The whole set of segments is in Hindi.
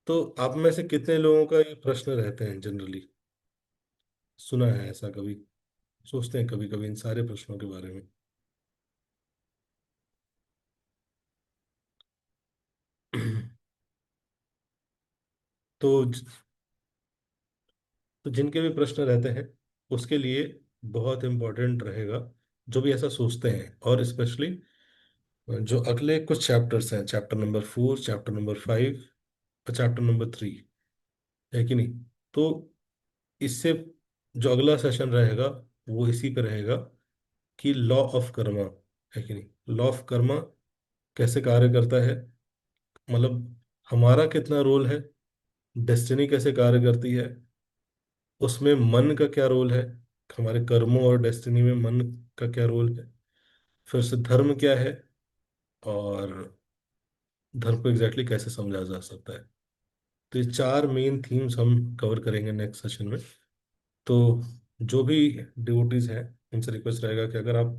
तो आप में से कितने लोगों का ये प्रश्न रहते हैं जनरली? सुना है ऐसा कभी? सोचते हैं कभी कभी इन सारे प्रश्नों के बारे में? तो तो जिनके भी प्रश्न रहते हैं उसके लिए बहुत इम्पोर्टेंट रहेगा, जो भी ऐसा सोचते हैं, और स्पेशली जो अगले कुछ चैप्टर्स हैं, चैप्टर नंबर 4, चैप्टर नंबर 5 और चैप्टर नंबर 3, है कि नहीं? तो इससे जो अगला सेशन रहेगा वो इसी पे रहेगा कि लॉ ऑफ कर्मा, है कि नहीं? लॉ ऑफ कर्मा कैसे कार्य करता है, मतलब हमारा कितना रोल है, डेस्टिनी कैसे कार्य करती है, उसमें मन का क्या रोल है, हमारे कर्मों और डेस्टिनी में मन का क्या रोल है, फिर से धर्म क्या है, और धर्म को एग्जैक्टली कैसे समझा जा सकता है। तो ये चार मेन थीम्स हम कवर करेंगे नेक्स्ट सेशन में। तो जो भी डिवोटीज हैं उनसे रिक्वेस्ट रहेगा कि अगर आप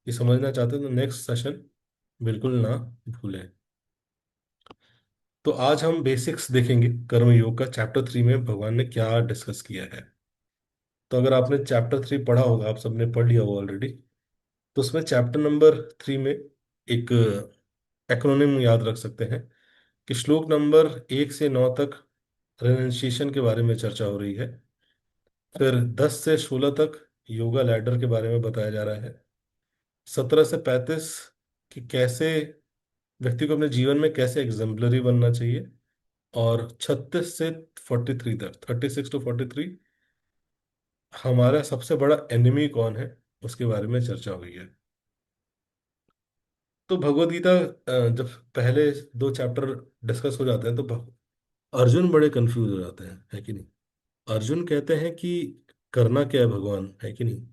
ये समझना चाहते हैं तो नेक्स्ट सेशन बिल्कुल ना भूलें। तो आज हम बेसिक्स देखेंगे कर्म योग का, चैप्टर 3 में भगवान ने क्या डिस्कस किया है। तो अगर आपने चैप्टर 3 पढ़ा होगा, आप सबने पढ़ लिया होगा ऑलरेडी, तो उसमें चैप्टर नंबर 3 में एक एक्रोनिम याद रख सकते हैं कि श्लोक नंबर 1 से 9 तक रेनन के बारे में चर्चा हो रही है। फिर 10 से 16 तक योगा लैडर के बारे में बताया जा रहा है। 17 से 35 कि कैसे व्यक्ति को अपने जीवन में कैसे एग्जाम्पलरी बनना चाहिए। और 36 से 43 तक, 36 to 43, हमारा सबसे बड़ा एनिमी कौन है उसके बारे में चर्चा हुई है। तो भगवत गीता जब पहले दो चैप्टर डिस्कस हो जाते हैं तो अर्जुन बड़े कंफ्यूज हो जाते हैं, है कि नहीं? अर्जुन कहते हैं कि करना क्या है भगवान, है कि नहीं?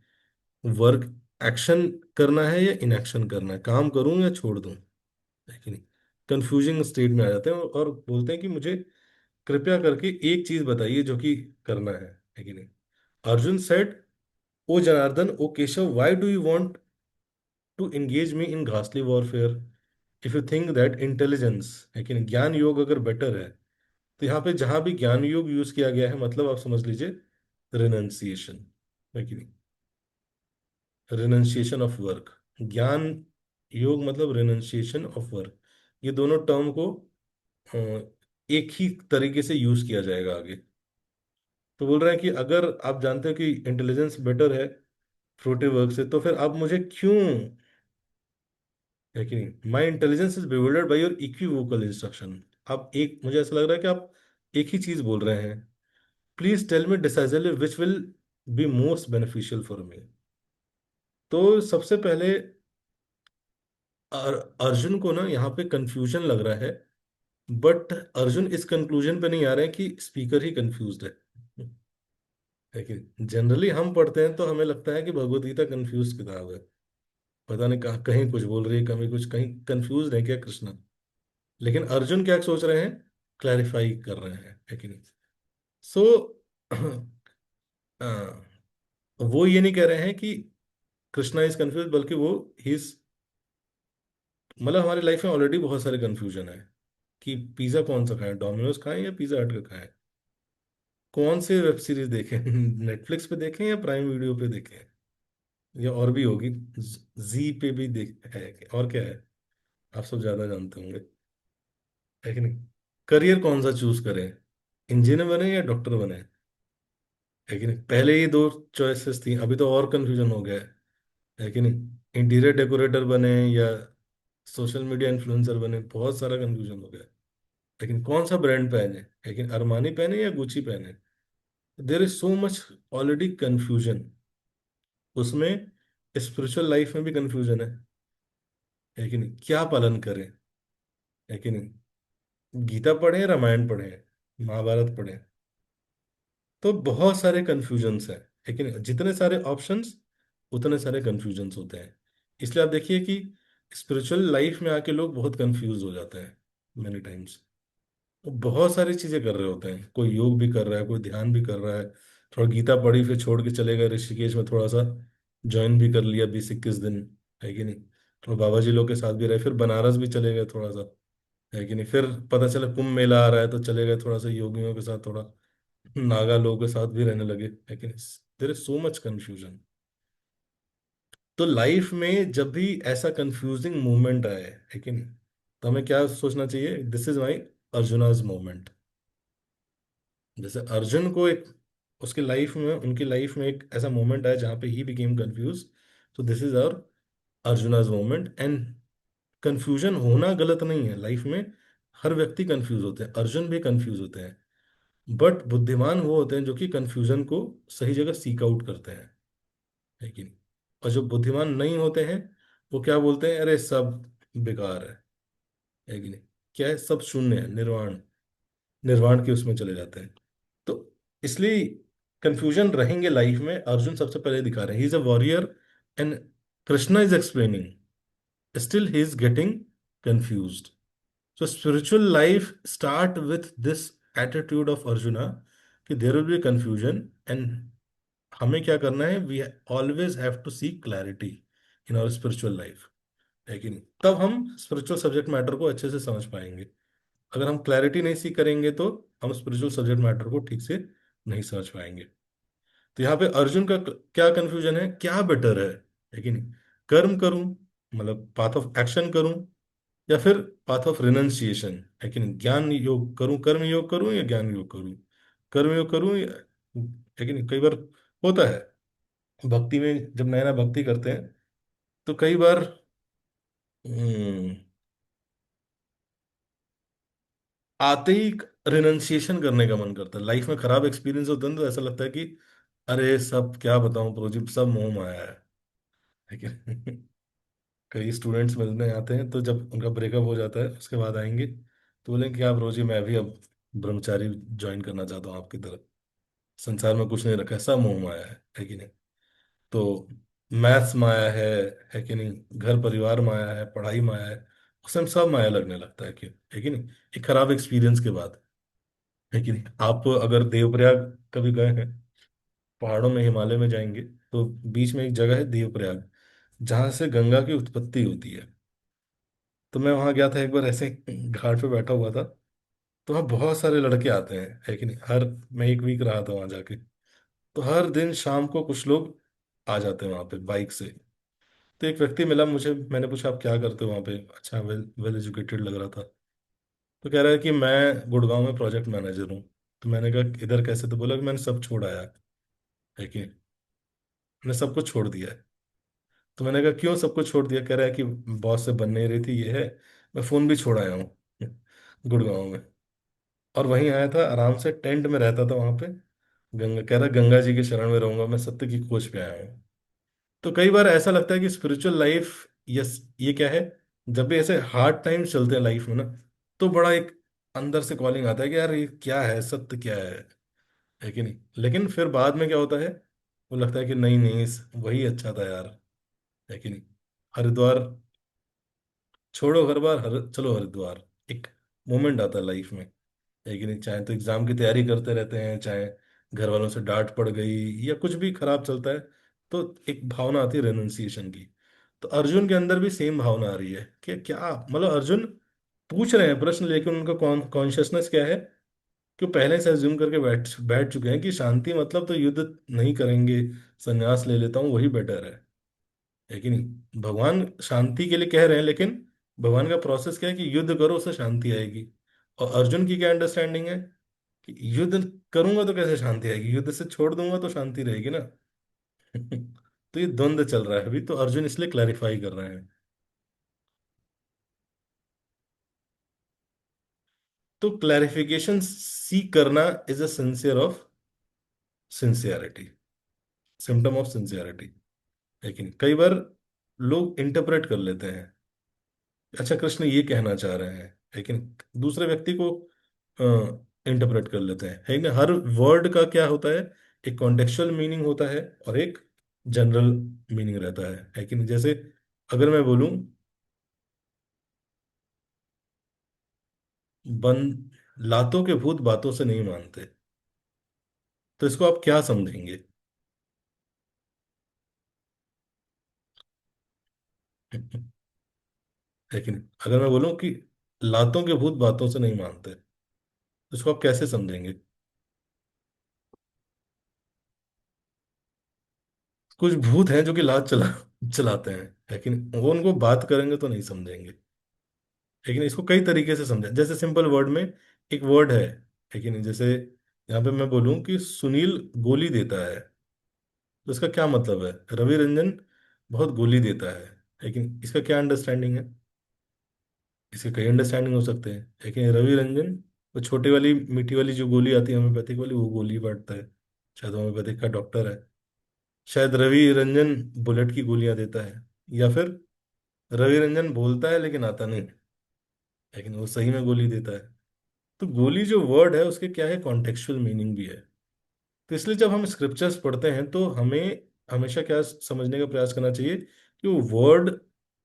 वर्क, एक्शन करना है या इनएक्शन करना है, काम करूं या छोड़ दूं, है कि नहीं? कंफ्यूजिंग स्टेट में आ जाते हैं और बोलते हैं कि मुझे कृपया करके एक चीज बताइए जो कि करना है कि नहीं? Arjun said, O Janardan, O Keshav, why do you want to engage me in घासली warfare if you think that intelligence, है कि नहीं, ज्ञान योग अगर बेटर है। तो यहाँ पे जहां भी ज्ञान योग यूज किया गया है, मतलब आप समझ लीजिए रिनंसिएशन, है कि नहीं? रिनंसिएशन ऑफ वर्क, ज्ञान योग मतलब रिनंसिएशन ऑफ वर्क, ये दोनों टर्म को अ, एक ही तरीके से यूज किया जाएगा आगे। तो बोल रहे हैं कि अगर आप जानते हो कि इंटेलिजेंस बेटर है फ्रूटिव वर्क से, तो फिर आप मुझे क्यों, है कि नहीं, माई intelligence is bewildered by your equivocal instruction. आप एक, मुझे ऐसा लग रहा है कि आप एक ही चीज बोल रहे हैं। Please tell me decisively which will be most beneficial for me. तो सबसे पहले अर्जुन को ना यहाँ पे कंफ्यूजन लग रहा है, बट अर्जुन इस कंक्लूजन पे नहीं आ रहे हैं कि स्पीकर ही कंफ्यूज्ड है कि जनरली हम पढ़ते हैं तो हमें लगता है कि भगवत गीता कंफ्यूज किताब है, पता नहीं कहाँ कहीं कुछ बोल रही है, कहीं कुछ, कहीं कंफ्यूज है क्या कृष्णा। लेकिन अर्जुन क्या सोच रहे हैं, क्लैरिफाई कर रहे हैं, है कि नहीं? सो वो ये नहीं कह रहे हैं कि कृष्णा इज कंफ्यूज, बल्कि वो ही, मतलब हमारी लाइफ में ऑलरेडी बहुत सारे कंफ्यूजन है कि पिज्जा कौन सा खाएं, डोमिनोज खाएं या पिज्जा हट का खाएं, कौन से वेब सीरीज देखें, नेटफ्लिक्स पे देखें या प्राइम वीडियो पे देखें, या और भी होगी, जी पे भी देख है, और क्या है, आप सब ज्यादा जानते होंगे, है कि नहीं? करियर कौन सा चूज करें, इंजीनियर बने या डॉक्टर बने, है कि नहीं? पहले ही दो चॉइसेस थी, अभी तो और कंफ्यूजन हो गया है कि नहीं? इंटीरियर डेकोरेटर बने या सोशल मीडिया इन्फ्लुएंसर बने, बहुत सारा कंफ्यूजन हो गया। लेकिन कौन सा ब्रांड पहने, लेकिन अरमानी पहने या गुची पहने, there is so much already confusion. उसमें स्पिरिचुअल लाइफ में भी कंफ्यूजन है कि नहीं? क्या पालन करें, है कि नहीं? गीता पढ़े, रामायण पढ़े, महाभारत पढ़े, तो बहुत सारे कंफ्यूजन्स हैं, है कि नहीं? जितने सारे ऑप्शंस उतने सारे कंफ्यूजन्स होते हैं। इसलिए आप देखिए कि स्पिरिचुअल लाइफ में आके लोग बहुत कंफ्यूज हो जाते हैं मेनी टाइम्स। वो बहुत सारी चीजें कर रहे होते हैं, कोई योग भी कर रहा है, कोई ध्यान भी कर रहा है, थोड़ा गीता पढ़ी फिर छोड़ के चले गए ऋषिकेश में, थोड़ा सा ज्वाइन भी कर लिया 20-21 दिन, है कि नहीं? थोड़ा बाबा जी लोग के साथ भी रहे, फिर बनारस भी चले गए थोड़ा सा, है कि नहीं? फिर पता चला कुंभ मेला आ रहा है तो चले गए थोड़ा सा योगियों के साथ, थोड़ा नागा लोगों के साथ भी रहने लगे, है कि नहीं? There is so much confusion. तो लाइफ में जब भी ऐसा कंफ्यूजिंग मोमेंट आए, है कि नहीं, तो हमें क्या सोचना चाहिए? This is my Arjuna's moment. जैसे अर्जुन को एक, उसके लाइफ में, उनकी लाइफ में एक ऐसा मोमेंट आया जहां पे ही बिकेम कंफ्यूज। तो this is our Arjuna's moment. And confusion होना गलत नहीं है लाइफ में। हर व्यक्ति कंफ्यूज होते हैं, अर्जुन भी कंफ्यूज होते हैं। बट बुद्धिमान वो होते हैं जो कि कंफ्यूजन को सही जगह सीक आउट करते हैं, है कि नहीं? और जो बुद्धिमान नहीं होते हैं, वो क्या बोलते हैं? अरे सब बेकार है कि नहीं? क्या है? सब शून्य है, निर्वाण, निर्वाण के उसमें चले जाते हैं। तो इसलिए कंफ्यूजन रहेंगे लाइफ में, अर्जुन सबसे पहले दिखा रहे हैं, he is a warrior and Krishna is explaining, still he is getting confused. So spiritual life start with this attitude of Arjuna कि there will be confusion, and हमें क्या करना है? We always have to seek clarity in our spiritual life, है कि नहीं? तब हम spiritual subject matter को अच्छे से समझ पाएंगे। अगर हम clarity नहीं सीख करेंगे तो हम spiritual subject matter को ठीक से नहीं समझ पाएंगे। तो यहाँ पे अर्जुन का क्या कंफ्यूजन है? क्या बेटर है कि नहीं? कर्म करूं, मतलब पाथ ऑफ एक्शन करूं, या फिर पाथ ऑफ रिनंसिएशन, है कि नहीं? ज्ञान योग करूं, कर्म योग करूं, या ज्ञान योग करूं? कर्म योग करूं या, है कि नहीं? कई बार होता है भक्ति में, जब नया नया भक्ति करते हैं तो कई बार हम्म, आते ही रिनंसिएशन करने का मन करता है। लाइफ में खराब एक्सपीरियंस होता है ना, तो ऐसा लगता है कि अरे सब क्या बताऊं प्रोजेक्ट, सब मोह माया है कि नहीं? कई स्टूडेंट्स मिलने आते हैं तो जब उनका ब्रेकअप हो जाता है उसके बाद आएंगे तो बोलेंगे कि आप रोजी, मैं भी अब ब्रह्मचारी ज्वाइन करना चाहता हूँ आपकी तरफ। संसार में कुछ नहीं रखा है, सब मोह माया है कि नहीं? तो मैथ्स माया है कि नहीं? घर परिवार माया है, पढ़ाई माया है, उसमें सब माया लगने लगता है कि नहीं? एक खराब एक्सपीरियंस के बाद, है कि नहीं? आप अगर देवप्रयाग कभी गए हैं, पहाड़ों में, हिमालय में जाएंगे तो बीच में एक जगह है देवप्रयाग, जहां से गंगा की उत्पत्ति होती है। तो मैं वहां गया था एक बार, ऐसे घाट पे बैठा हुआ था, तो वहाँ बहुत सारे लड़के आते हैं, है कि नहीं? हर, मैं एक वीक रहा था वहां जाके, तो हर दिन शाम को कुछ लोग आ जाते हैं वहां पे बाइक से। तो एक व्यक्ति मिला मुझे, मैंने पूछा आप क्या करते हो वहां पे? अच्छा, वेल वेल एजुकेटेड लग रहा था। तो कह रहा है कि मैं गुड़गांव में प्रोजेक्ट मैनेजर हूँ। तो मैंने कहा इधर कैसे? तो बोला कि मैंने सब छोड़ आया, है कि मैंने सब कुछ छोड़ दिया है। तो मैंने कहा क्यों सब कुछ छोड़ दिया? कह रहा है कि बॉस से बन नहीं रही थी, ये है, मैं फोन भी छोड़ आया हूँ गुड़गांव में। और वहीं आया था, आराम से टेंट में रहता था वहां पे। गंगा, कह रहा गंगा जी के शरण में रहूंगा, मैं सत्य की खोज पे आया हूँ। तो कई बार ऐसा लगता है कि स्पिरिचुअल लाइफ, यस, ये क्या है, जब भी ऐसे हार्ड टाइम्स चलते हैं लाइफ में ना, तो बड़ा एक अंदर से कॉलिंग आता है कि यार ये क्या है, सत्य क्या है कि नहीं? लेकिन फिर बाद में क्या होता है, वो लगता है कि नहीं नहीं, वही अच्छा था यार, है कि नहीं? हरिद्वार छोड़ो घर बार, चलो हरिद्वार, एक मोमेंट आता है लाइफ में, है कि नहीं? चाहे तो एग्जाम की तैयारी करते रहते हैं, चाहे घर वालों से डांट पड़ गई या कुछ भी खराब चलता है, तो एक भावना आती है रेनुन्सिएशन की। तो अर्जुन के अंदर भी सेम भावना आ रही है कि क्या, मतलब अर्जुन पूछ रहे हैं प्रश्न, लेकिन उनका कॉन्शियसनेस क्या है कि वो पहले से अज्यूम करके बैठ बैठ चुके हैं कि शांति मतलब तो युद्ध नहीं करेंगे, संन्यास ले लेता हूँ वही बेटर है कि नहीं? भगवान शांति के लिए कह रहे हैं, लेकिन भगवान का प्रोसेस क्या है कि युद्ध करो उससे शांति आएगी। और अर्जुन की क्या अंडरस्टैंडिंग है कि युद्ध करूंगा तो कैसे शांति आएगी, युद्ध से छोड़ दूंगा तो शांति रहेगी ना। तो ये द्वंद्व चल रहा है अभी, तो अर्जुन इसलिए क्लैरिफाई कर रहे हैं। तो क्लैरिफिकेशन सीख करना is a sincere of sincerity, symptom of sincerity. लेकिन कई बार लोग इंटरप्रेट कर लेते हैं, अच्छा कृष्ण ये कहना चाह रहे हैं, लेकिन दूसरे व्यक्ति को इंटरप्रेट कर लेते हैं, है ना? हर वर्ड का क्या होता है, एक कॉन्टेक्चुअल मीनिंग होता है और एक जनरल मीनिंग रहता है कि नहीं? जैसे अगर मैं बोलूं बन लातों के भूत बातों से नहीं मानते, तो इसको आप क्या समझेंगे? है कि नहीं? अगर मैं बोलूं कि लातों के भूत बातों से नहीं मानते, तो इसको आप कैसे समझेंगे? कुछ भूत हैं जो कि लात चलाते हैं, लेकिन वो उनको बात करेंगे तो नहीं समझेंगे। लेकिन इसको कई तरीके से समझा, जैसे सिंपल वर्ड में एक वर्ड है, लेकिन जैसे यहाँ पे मैं बोलूं कि सुनील गोली देता है, तो इसका क्या मतलब है? रवि रंजन बहुत गोली देता है, लेकिन इसका क्या अंडरस्टैंडिंग है? इसके कई अंडरस्टैंडिंग हो सकते हैं, लेकिन रवि रंजन वो छोटी वाली मीठी वाली जो गोली आती है होम्योपैथिक वाली, वो गोली बांटता है। शायद होम्योपैथिक का डॉक्टर है। शायद रवि रंजन बुलेट की गोलियां देता है। या फिर रवि रंजन बोलता है लेकिन आता नहीं, लेकिन वो सही में गोली देता है। तो गोली जो वर्ड है उसके क्या है, कॉन्टेक्चुअल मीनिंग भी है। तो इसलिए जब हम स्क्रिप्चर्स पढ़ते हैं तो हमें हमेशा क्या समझने का प्रयास करना चाहिए कि वो वर्ड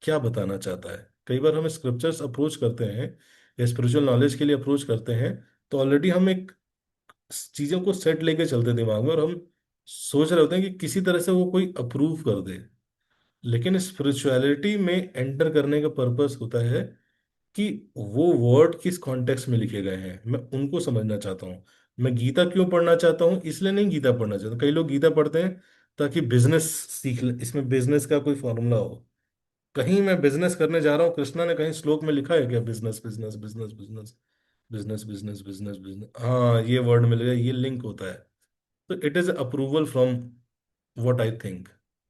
क्या बताना चाहता है। कई बार हम स्क्रिप्चर्स अप्रोच करते हैं या स्पिरिचुअल नॉलेज के लिए अप्रोच करते हैं, तो ऑलरेडी हम एक चीजों को सेट लेके चलते हैं दिमाग में, और हम सोच रहे होते हैं कि किसी तरह से वो कोई अप्रूव कर दे। लेकिन स्पिरिचुअलिटी में एंटर करने का पर्पस होता है कि वो वर्ड किस कॉन्टेक्स्ट में लिखे गए हैं, मैं उनको समझना चाहता हूँ। मैं गीता क्यों पढ़ना चाहता हूँ, इसलिए नहीं गीता पढ़ना चाहता। कई लोग गीता पढ़ते हैं ताकि बिजनेस सीख ले, इसमें बिजनेस का कोई फॉर्मूला हो। कहीं मैं बिजनेस करने जा रहा हूँ, कृष्णा ने कहीं श्लोक में लिखा है क्या business business business business business business business business, हाँ ये वर्ड मिल गया, ये लिंक होता है। तो it is approval from what I think.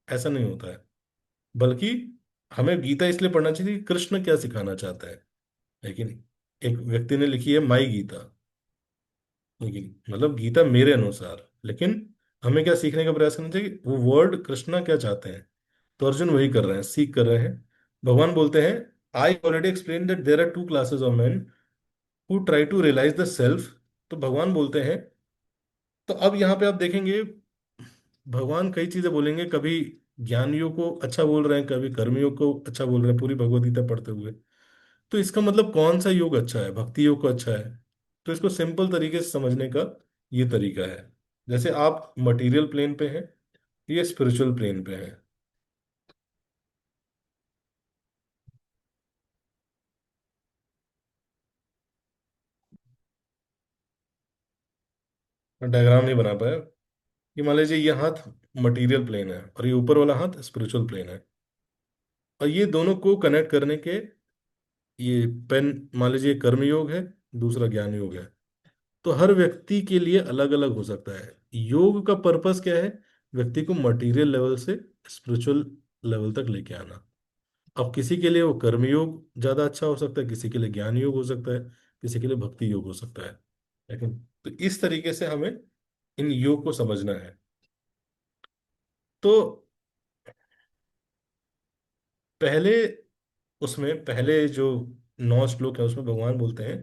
ऐसा नहीं होता है। बल्कि हमें गीता इसलिए पढ़ना चाहिए कि कृष्ण क्या सिखाना चाहता है। लेकिन एक व्यक्ति ने लिखी है माई गीता, लेकिन मतलब गीता मेरे अनुसार, लेकिन हमें क्या सीखने का प्रयास करना चाहिए, वो वर्ड कृष्णा क्या चाहते हैं। तो अर्जुन वही कर रहे हैं, सीख कर रहे हैं। भगवान बोलते हैं, I already explain that there are two classes of man who try to realise the self. तो भगवान बोलते हैं, तो अब यहाँ पे आप देखेंगे भगवान कई चीजें बोलेंगे, कभी ज्ञानियों को अच्छा बोल रहे हैं, कभी कर्मियों को अच्छा बोल रहे हैं, पूरी भगवत गीता पढ़ते हुए। तो इसका मतलब कौन सा योग अच्छा है, भक्ति योग को अच्छा है? तो इसको सिंपल तरीके से समझने का ये तरीका है। जैसे आप मटेरियल प्लेन पे हैं, ये स्पिरिचुअल प्लेन पे है। मैं डायग्राम नहीं बना पाया। ये मान लीजिए ये हाथ मटेरियल प्लेन है और ये ऊपर वाला हाथ स्पिरिचुअल प्लेन है, और ये दोनों को कनेक्ट करने के, ये पेन मान लीजिए कर्म योग है, दूसरा ज्ञान योग है। तो हर व्यक्ति के लिए अलग अलग हो सकता है। योग का पर्पस क्या है? व्यक्ति को मटेरियल लेवल से स्पिरिचुअल लेवल तक लेके आना। अब किसी के लिए वो कर्म योग ज्यादा अच्छा हो सकता है, किसी के लिए ज्ञान योग हो सकता है, किसी के लिए भक्ति योग हो सकता है। लेकिन तो इस तरीके से हमें इन योग को समझना है। तो पहले उसमें पहले जो 9 श्लोक है उसमें भगवान बोलते हैं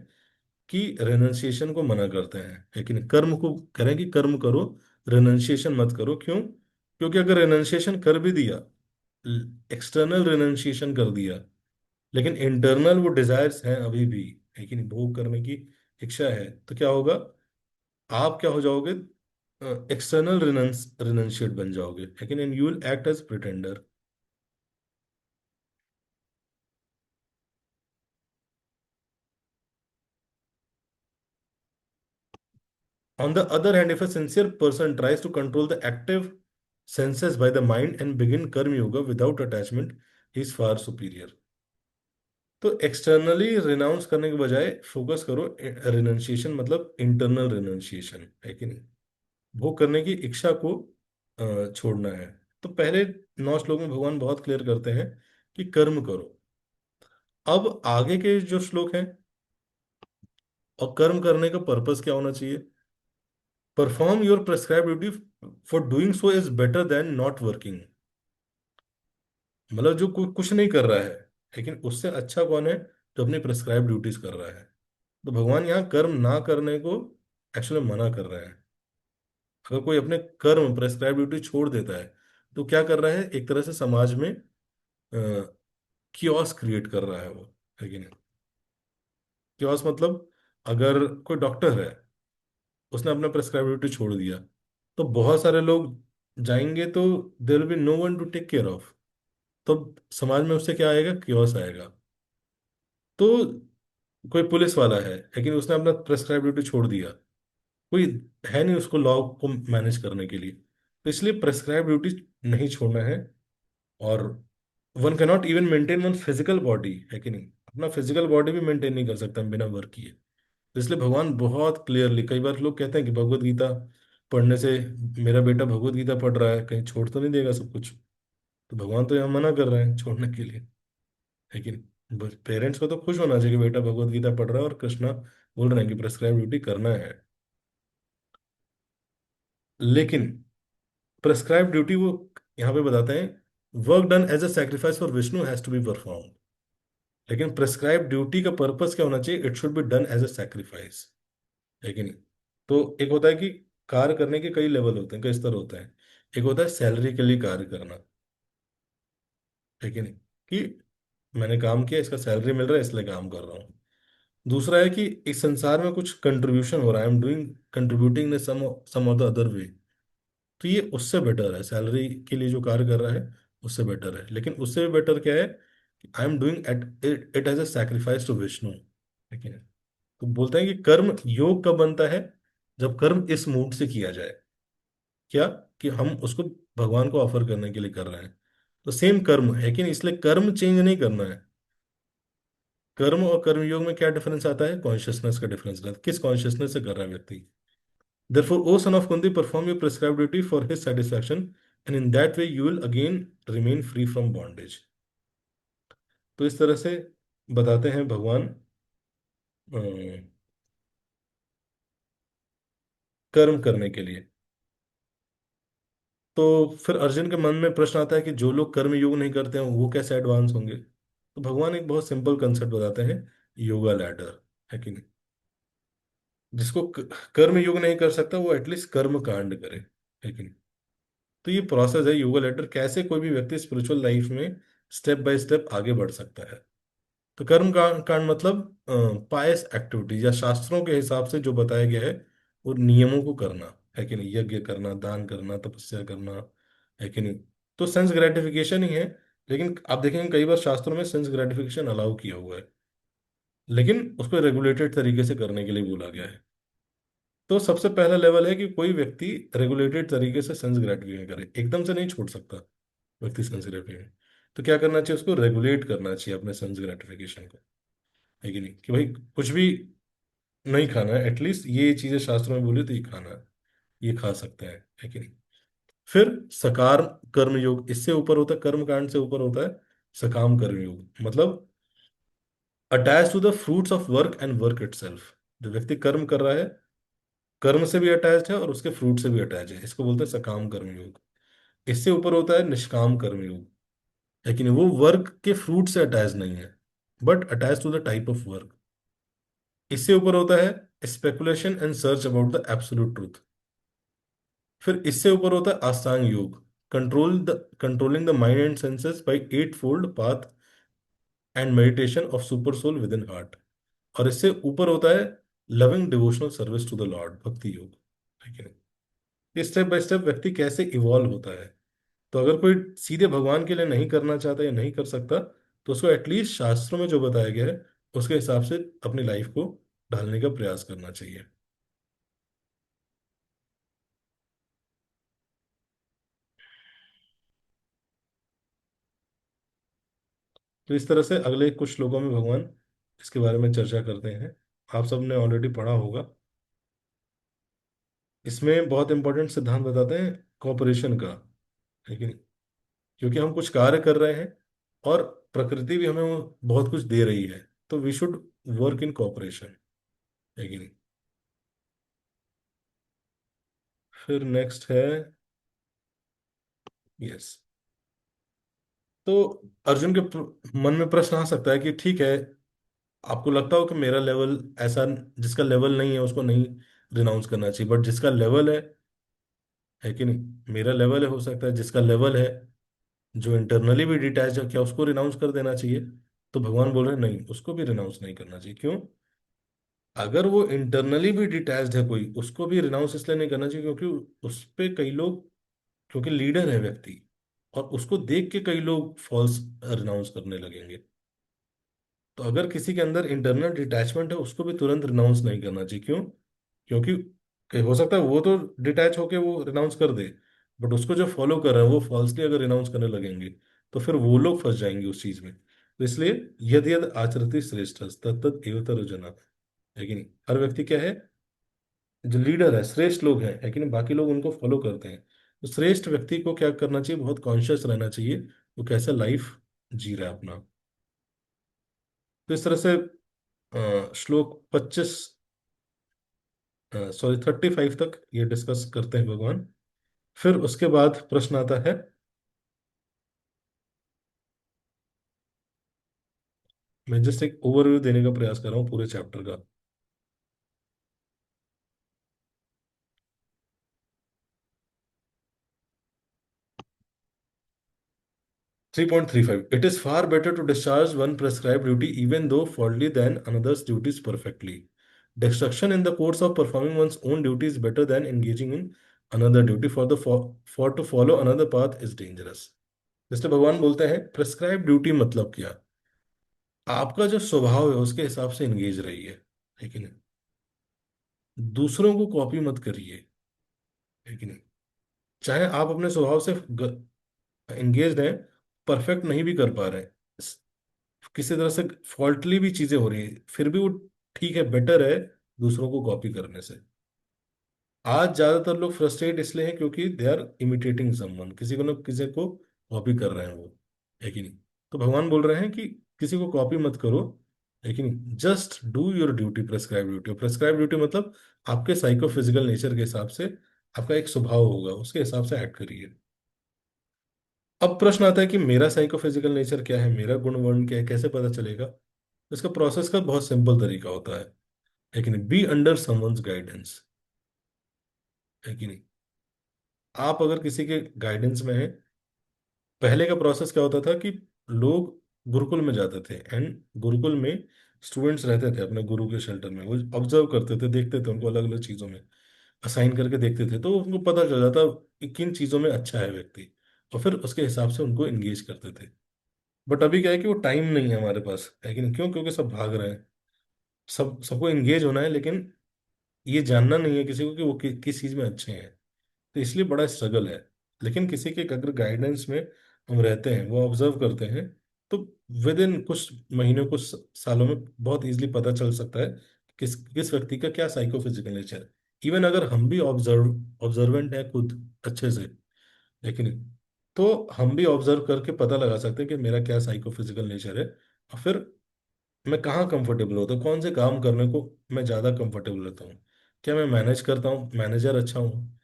कि रेनन्सिएशन को मना करते हैं, लेकिन कर्म को करें कि कर्म करो, रेनन्सिएशन मत करो। क्यों? क्योंकि अगर रेनन्सिएशन कर भी दिया, एक्सटर्नल रेनन्सिएशन कर दिया, लेकिन इंटरनल वो डिजायर्स हैं अभी भी, लेकिन भोग करने की इच्छा है, तो क्या होगा? आप क्या हो जाओगे? एक्सटर्नल रिनंशिएट बन जाओगे, लेकिन in you will act as pretender. On the other hand, if a sincere person tries to control the active senses by the mind and begin karma yoga without attachment, he is far superior. तो एक्सटर्नली रिनाउंस करने के बजाय फोकस करो, रिनंशिएशन मतलब इंटरनल रिनंशिएशन है कि नहीं, वो करने की इच्छा को छोड़ना है। तो पहले 9 श्लोक में भगवान बहुत क्लियर करते हैं कि कर्म करो। अब आगे के जो श्लोक हैं, और कर्म करने का पर्पस क्या होना चाहिए? Perform your prescribe duty, for doing so is better than not working. मतलब जो कुछ नहीं कर रहा है, लेकिन उससे अच्छा कौन है? जो अपनी प्रेस्क्राइब ड्यूटीज कर रहा है। तो भगवान यहाँ कर्म ना करने को एक्चुअली मना कर रहे हैं। अगर कोई अपने कर्म प्रेस्क्राइब ड्यूटी छोड़ देता है, तो क्या कर रहा है? एक तरह से समाज में कियोस क्रिएट कर रहा है वो, है कि नहीं? कियोस मतलब, अगर कोई डॉक्टर है, उसने अपना प्रेस्क्राइब ड्यूटी छोड़ दिया, तो बहुत सारे लोग जाएंगे, तो there will be no one to take care of. तो समाज में उससे क्या आएगा? कियोस आएगा। तो कोई पुलिस वाला है लेकिन उसने अपना प्रेस्क्राइब ड्यूटी छोड़ दिया, कोई है नहीं उसको लॉ को मैनेज करने के लिए, तो इसलिए प्रेस्क्राइब ड्यूटी नहीं छोड़ना है। और one can not even maintain one physical body, है कि नहीं, अपना फिजिकल बॉडी भी मेंटेन नहीं कर सकता बिना वर्क किए। तो इसलिए भगवान बहुत क्लियरली, कई बार लोग कहते हैं कि भगवत गीता पढ़ने से, मेरा बेटा भगवत गीता पढ़ रहा है, कहीं छोड़ तो नहीं देगा सब कुछ। तो भगवान तो यहाँ मना कर रहे हैं छोड़ने के लिए, है कि नहीं। पेरेंट्स को तो खुश होना चाहिए कि बेटा भगवत गीता पढ़ रहा है और कृष्णा बोल रहे हैं कि प्रेस्क्राइब ड्यूटी करना है। लेकिन प्रेस्क्राइब ड्यूटी वो यहाँ पे बताते हैं, work done as a sacrifice for Vishnu has to be perform. लेकिन प्रेस्क्राइब ड्यूटी का पर्पस क्या होना चाहिए, it should be done as a sacrifice, है कि नहीं। तो एक होता है कि कार्य करने के कई लेवल होते हैं, कई स्तर होते हैं। एक होता है सैलरी के लिए कार्य करना, है कि नहीं, कि मैंने काम किया, इसका सैलरी मिल रहा है इसलिए काम कर रहा हूँ। दूसरा है कि इस संसार में कुछ कंट्रीब्यूशन हो रहा है, I am doing contributing in some of the other way. तो ये उससे बेटर है, सैलरी के लिए जो कार्य कर रहा है उससे बेटर है। लेकिन उससे भी बेटर क्या है, I am doing at it as a sacrifice to Vishnu, है कि नहीं। तो बोलते हैं कि कर्म योग कब बनता है, जब कर्म इस मूड से किया जाए, क्या, कि हम उसको भगवान को ऑफर करने के लिए कर रहे हैं। तो सेम कर्म है कि नहीं, इसलिए कर्म चेंज नहीं करना है। कर्म और कर्मयोग में क्या डिफरेंस आता है, कॉन्शियसनेस का डिफरेंस आता है, किस कॉन्शियसनेस से कर रहा है व्यक्ति। Therefore, O son of Kunti, perform your prescribed duty for his satisfaction, and in that way you will again remain free from bondage. तो इस तरह से बताते हैं भगवान कर्म करने के लिए। तो फिर अर्जुन के मन में प्रश्न आता है कि जो लोग कर्म योग नहीं करते हैं वो कैसे एडवांस होंगे। तो भगवान एक बहुत सिंपल कंसेप्ट बताते हैं, योगा लैडर, है कि नहीं। जिसको कर्म योग नहीं कर सकता वो एटलीस्ट कर्म कांड करे, है कि नहीं। तो ये प्रोसेस है योगा लैडर, कैसे कोई भी व्यक्ति स्पिरिचुअल लाइफ में स्टेप बाय स्टेप आगे बढ़ सकता है। तो कर्म कांड मतलब पायस एक्टिविटीज या शास्त्रों के हिसाब से जो बताया गया है वो नियमों को करना, है कि नहीं, यज्ञ करना, दान करना, तपस्या करना, है कि नहीं। तो सेंस ग्रेटिफिकेशन ही है। लेकिन आप देखेंगे कई बार शास्त्रों में सेंस ग्रेटिफिकेशन अलाउ किया हुआ है, लेकिन उसको रेगुलेटेड तरीके से करने के लिए बोला गया है। तो सबसे पहला लेवल है कि कोई व्यक्ति रेगुलेटेड तरीके से सेंस ग्रेटिफिकेशन करे, एकदम से नहीं छोड़ सकता व्यक्ति सेंस ग्रेटिफिकेशन। तो क्या करना चाहिए, उसको रेगुलेट करना चाहिए अपने सेंस ग्रेटिफिकेशन को, है कि नहीं, कि भाई कुछ भी नहीं खाना है, एटलीस्ट ये चीजें शास्त्रों में बोली तो ये खाना है, ये खा सकते हैं, है कि नहीं। फिर सकार कर्म योग, इससे ऊपर होता है, कर्म कांड से ऊपर होता है सकाम कर्म योग, मतलब attach to the fruits of work and work itself. जो व्यक्ति कर्म कर रहा है, कर्म से भी अटैच है और उसके फ्रूट से भी अटैच है, इसको बोलते हैं सकाम कर्म योग। इससे ऊपर होता है निष्काम कर्म योग, है कि नहीं, वो वर्क के फ्रूट से अटैच नहीं है, but attach to the type of work. इससे ऊपर होता है speculation and search about the absolute truth. फिर इससे ऊपर होता है आस्तांग योग, controlling the mind and senses by eightfold path and meditation of super soul within heart. और इससे ऊपर होता है loving devotional service to the lord, भक्ति योग, है कि नहीं। स्टेप बाय स्टेप व्यक्ति कैसे इवॉल्व होता है। तो अगर कोई सीधे भगवान के लिए नहीं करना चाहता या नहीं कर सकता, तो उसको एटलीस्ट शास्त्रों में जो बताया गया है उसके हिसाब से अपनी लाइफ को ढालने का प्रयास करना चाहिए। तो इस तरह से अगले कुछ श्लोकों में भगवान इसके बारे में चर्चा करते हैं। आप सबने ऑलरेडी पढ़ा होगा। इसमें बहुत इंपॉर्टेंट सिद्धांत बताते हैं कॉपरेशन का, लेकिन क्योंकि हम कुछ कार्य कर रहे हैं और प्रकृति भी हमें वो बहुत कुछ दे रही है, तो we should work in cooperation, है कि नहीं। फिर नेक्स्ट है, यस, तो अर्जुन के मन में प्रश्न आ सकता है कि ठीक है, आपको लगता हो कि मेरा लेवल ऐसा, जिसका लेवल नहीं है उसको नहीं रिनाउंस करना चाहिए, बट जिसका लेवल है कि नहीं, मेरा लेवल है, हो सकता है जिसका लेवल है, जो इंटरनली भी डिटैच है, क्या उसको रिनाउंस कर देना चाहिए। तो भगवान बोल रहे हैं नहीं, उसको भी रिनाउंस नहीं करना चाहिए। क्यों, अगर वो इंटरनली भी डिटैच्ड है कोई, उसको भी रिनाउंस इसलिए नहीं करना चाहिए क्योंकि उस पे कई लोग, क्योंकि लीडर है व्यक्ति, और उसको देख के कई लोग फॉल्स रिनाउंस करने लगेंगे। तो अगर किसी के अंदर इंटरनल डिटैचमेंट है उसको भी तुरंत रिनाउंस नहीं करना चाहिए। क्यों? क्योंकि हो सकता है वो तो डिटैच होके वो रिनाउंस कर दे, बट उसको जो फॉलो कर रहे हैं वो फॉल्सली अगर रिनाउंस करने लगेंगे तो फिर वो लोग फंस जाएंगे उस चीज में। तो इसलिए यद यद आचरति श्रेष्ठ तत् तत् एवतर जना, है कि नहीं? हर व्यक्ति क्या है, जो लीडर है, श्रेष्ठ लोग हैं, है कि नहीं, बाकी लोग उनको फॉलो करते हैं। तो श्रेष्ठ व्यक्ति को क्या करना चाहिए, बहुत कॉन्शियस रहना चाहिए वो कैसा लाइफ जी रहा है अपना। तो इस तरह से श्लोक 25, सॉरी 35 तक ये डिस्कस करते हैं भगवान। फिर उसके बाद प्रश्न आता है, मैं जस्ट एक ओवरव्यू देने का प्रयास कर रहा हूँ पूरे चैप्टर का। 3.35, it is far better to discharge one prescribed duty even though faulty than another's duties perfectly. Destruction in the course of performing one's own duty is better than engaging in another duty, for to follow another path is dangerous. जैसे भगवान बोलते हैं प्रेस्क्राइब ड्यूटी मतलब क्या, आपका जो स्वभाव है उसके हिसाब से इंगेज रहिए, है कि नहीं? दूसरों को कॉपी मत करिए, है कि नहीं? चाहे आप अपने स्वभाव से इंगेज हैं, परफेक्ट नहीं भी कर पा रहे हैं, किसी तरह से फॉल्टली भी चीजें हो रही है, फिर भी वो ठीक है, बेटर है दूसरों को कॉपी करने से। आज ज्यादातर लोग फ्रस्ट्रेट इसलिए हैं क्योंकि दे आर इमिटेटिंग समवन, किसी को ना किसी को कॉपी कर रहे हैं वो, है कि नहीं? तो भगवान बोल रहे हैं कि किसी को कॉपी मत करो, है कि नहीं? Just do your duty, prescribe duty. Prescribe duty मतलब आपके साइको फिजिकल नेचर के हिसाब से आपका एक स्वभाव होगा, उसके हिसाब से एक्ट करिए। अब प्रश्न आता है कि मेरा साइकोफिजिकल नेचर क्या है, मेरा गुण वर्ण क्या है, कैसे पता चलेगा? इसका प्रोसेस का बहुत सिंपल तरीका होता है कि नहीं? बी अंडर समवंस गाइडेंस, है कि नहीं? आप अगर किसी के गाइडेंस में हैं, पहले का प्रोसेस क्या होता था कि लोग गुरुकुल में जाते थे, एंड गुरुकुल में स्टूडेंट्स रहते थे अपने गुरु के शेल्टर में, वो ऑब्जर्व करते थे, देखते थे उनको अलग अलग चीजों में असाइन करके देखते थे, तो उनको पता चल जाता कि किन चीजों में अच्छा है व्यक्ति, और फिर उसके हिसाब से उनको एंगेज करते थे। बट अभी क्या है कि वो टाइम नहीं है हमारे पास, है कि नहीं? क्यों? क्योंकि सब भाग रहे हैं, सबको एंगेज होना है, लेकिन ये जानना नहीं है किसी को कि वो किस चीज में अच्छे हैं। तो इसलिए बड़ा स्ट्रगल है। लेकिन किसी के अगर गाइडेंस में हम रहते हैं, वो ऑब्जर्व करते हैं, तो विद इन कुछ महीनों, कुछ सालों में बहुत इजीली पता चल सकता है कि किस किस व्यक्ति का क्या साइकोफिजिकल नेचर है। इवन अगर हम भी ऑब्जर्वेंट हैं खुद अच्छे से, लेकिन तो हम भी ऑब्जर्व करके पता लगा सकते हैं कि मेरा क्या साइकोफिजिकल नेचर है, और फिर मैं कहाँ कंफर्टेबल होता हूँ, कौन से काम करने को मैं ज़्यादा कंफर्टेबल रहता हूँ। क्या मैं मैनेज करता हूँ, मैनेजर अच्छा हूँ?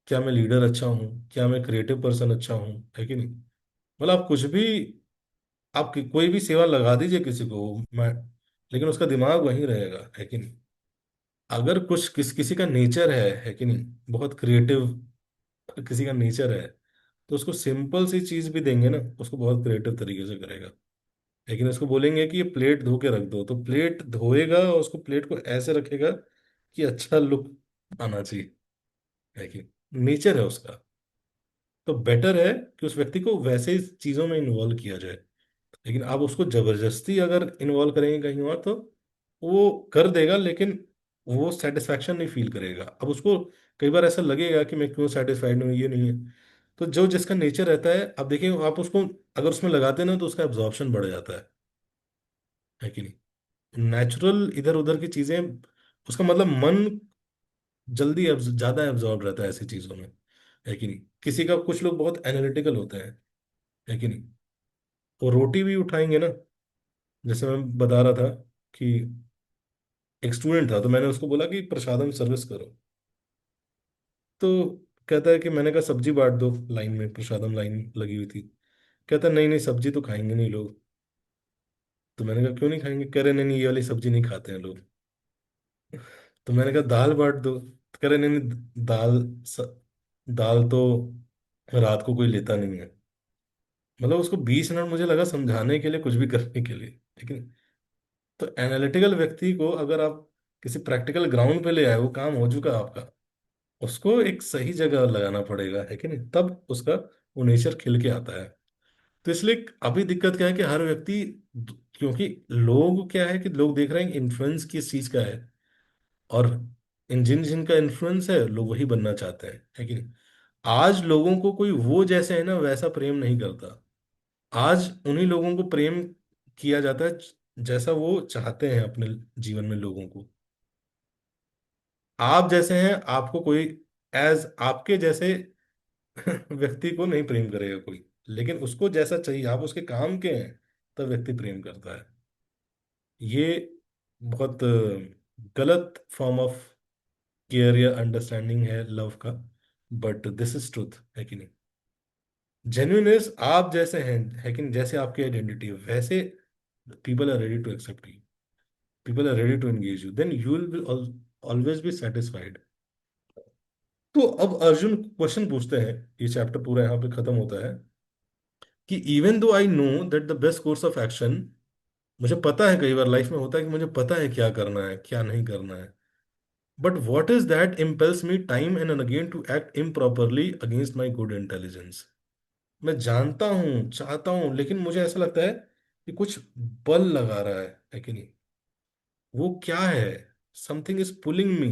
क्या मैं लीडर अच्छा हूँ? क्या मैं क्रिएटिव पर्सन अच्छा हूँ, है कि नहीं? मतलब आप कुछ भी, आप कोई भी सेवा लगा दीजिए किसी को, मैं, लेकिन उसका दिमाग वहीं रहेगा, है कि नहीं? अगर कुछ किसी का नेचर है कि नहीं, बहुत क्रिएटिव किसी का नेचर है, तो उसको सिंपल सी चीज भी देंगे ना, उसको बहुत क्रिएटिव तरीके से करेगा। लेकिन उसको बोलेंगे कि ये प्लेट धो के रख दो, तो प्लेट धोएगा और उसको प्लेट को ऐसे रखेगा कि अच्छा लुक आना चाहिए, है कि नेचर है उसका। तो बेटर है कि उस व्यक्ति को वैसे ही चीजों में इन्वॉल्व किया जाए। लेकिन आप उसको जबरदस्ती अगर इन्वॉल्व करेंगे कहीं और, तो वो कर देगा, लेकिन वो सेटिस्फैक्शन नहीं फील करेगा। अब उसको कई बार ऐसा लगेगा कि मैं क्यों सेटिस्फाइड हूँ, ये नहीं है। तो जो जिसका नेचर रहता है, अब देखिए आप उसको अगर उसमें लगाते हैं ना, तो उसका एब्जॉर्प्शन बढ़ जाता है कि नहीं? नेचुरल इधर उधर की चीजें, उसका मतलब मन जल्दी ज्यादा एब्जॉर्ब रहता है ऐसी चीजों में, है कि नहीं? किसी का, कुछ लोग बहुत एनालिटिकल होते हैं, है कि नहीं? वो रोटी भी उठाएंगे ना, जैसे मैं बता रहा था कि एक स्टूडेंट था, तो मैंने उसको बोला कि प्रसादम सर्विस करो, तो कहता है कि मैंने कहा सब्जी बांट दो लाइन में, प्रसादम लाइन लगी हुई थी। कहता है नहीं नहीं, सब्जी तो खाएंगे नहीं लोग। तो मैंने कहा क्यों नहीं खाएंगे? कह रहे नहीं नहीं, ये वाली सब्जी नहीं खाते हैं लोग। तो मैंने कहा दाल बांट दो, तो कह रहे नहीं नहीं, दाल तो रात को कोई लेता नहीं है। मतलब उसको 20 मिनट मुझे लगा समझाने के लिए, कुछ भी करने के लिए, लेकिन तो एनालिटिकल व्यक्ति को अगर आप किसी प्रैक्टिकल ग्राउंड पे ले आए, वो काम हो चुका आपका, उसको एक सही जगह लगाना पड़ेगा, है कि नहीं? तब उसका वो नेचर खिल के आता है। तो इसलिए अभी दिक्कत क्या है कि हर व्यक्ति क्योंकि लोग क्या है कि लोग देख रहे हैं इन्फ्लुएंस किस चीज का है, और इन जिन जिनका इन्फ्लुएंस है लोग वही बनना चाहते हैं, है कि नहीं। आज लोगों को कोई वो जैसे है ना वैसा प्रेम नहीं करता। आज उन्हीं लोगों को प्रेम किया जाता है जैसा वो चाहते हैं अपने जीवन में लोगों को। आप जैसे हैं, आपको कोई एज आपके जैसे व्यक्ति को नहीं प्रेम करेगा कोई, लेकिन उसको जैसा चाहिए, आप उसके काम के हैं, तब व्यक्ति प्रेम करता है। ये बहुत गलत फॉर्म ऑफ केयर या अंडरस्टैंडिंग है लव का, बट दिस इज ट्रुथ, है कि नहीं। जेन्युइननेस आप जैसे हैं, है कि नहीं, जैसे आपकी आइडेंटिटी है वैसे people are ready to accept you, people are ready to engage you, then you will always be satisfied. तो अब अर्जुन क्वेश्चन पूछते हैं, ये चैप्टर पूरा यहाँ पे खत्म होता है, कि even though I know that the best course of action, मुझे पता है, कई बार लाइफ में होता है कि मुझे पता है क्या करना है क्या नहीं करना है, but what is that impels me time and again to act improperly against my good intelligence. मैं जानता हूं चाहता हूं, लेकिन मुझे ऐसा लगता है कि कुछ बल लगा रहा है कि नहीं। वो क्या है? Something is pulling me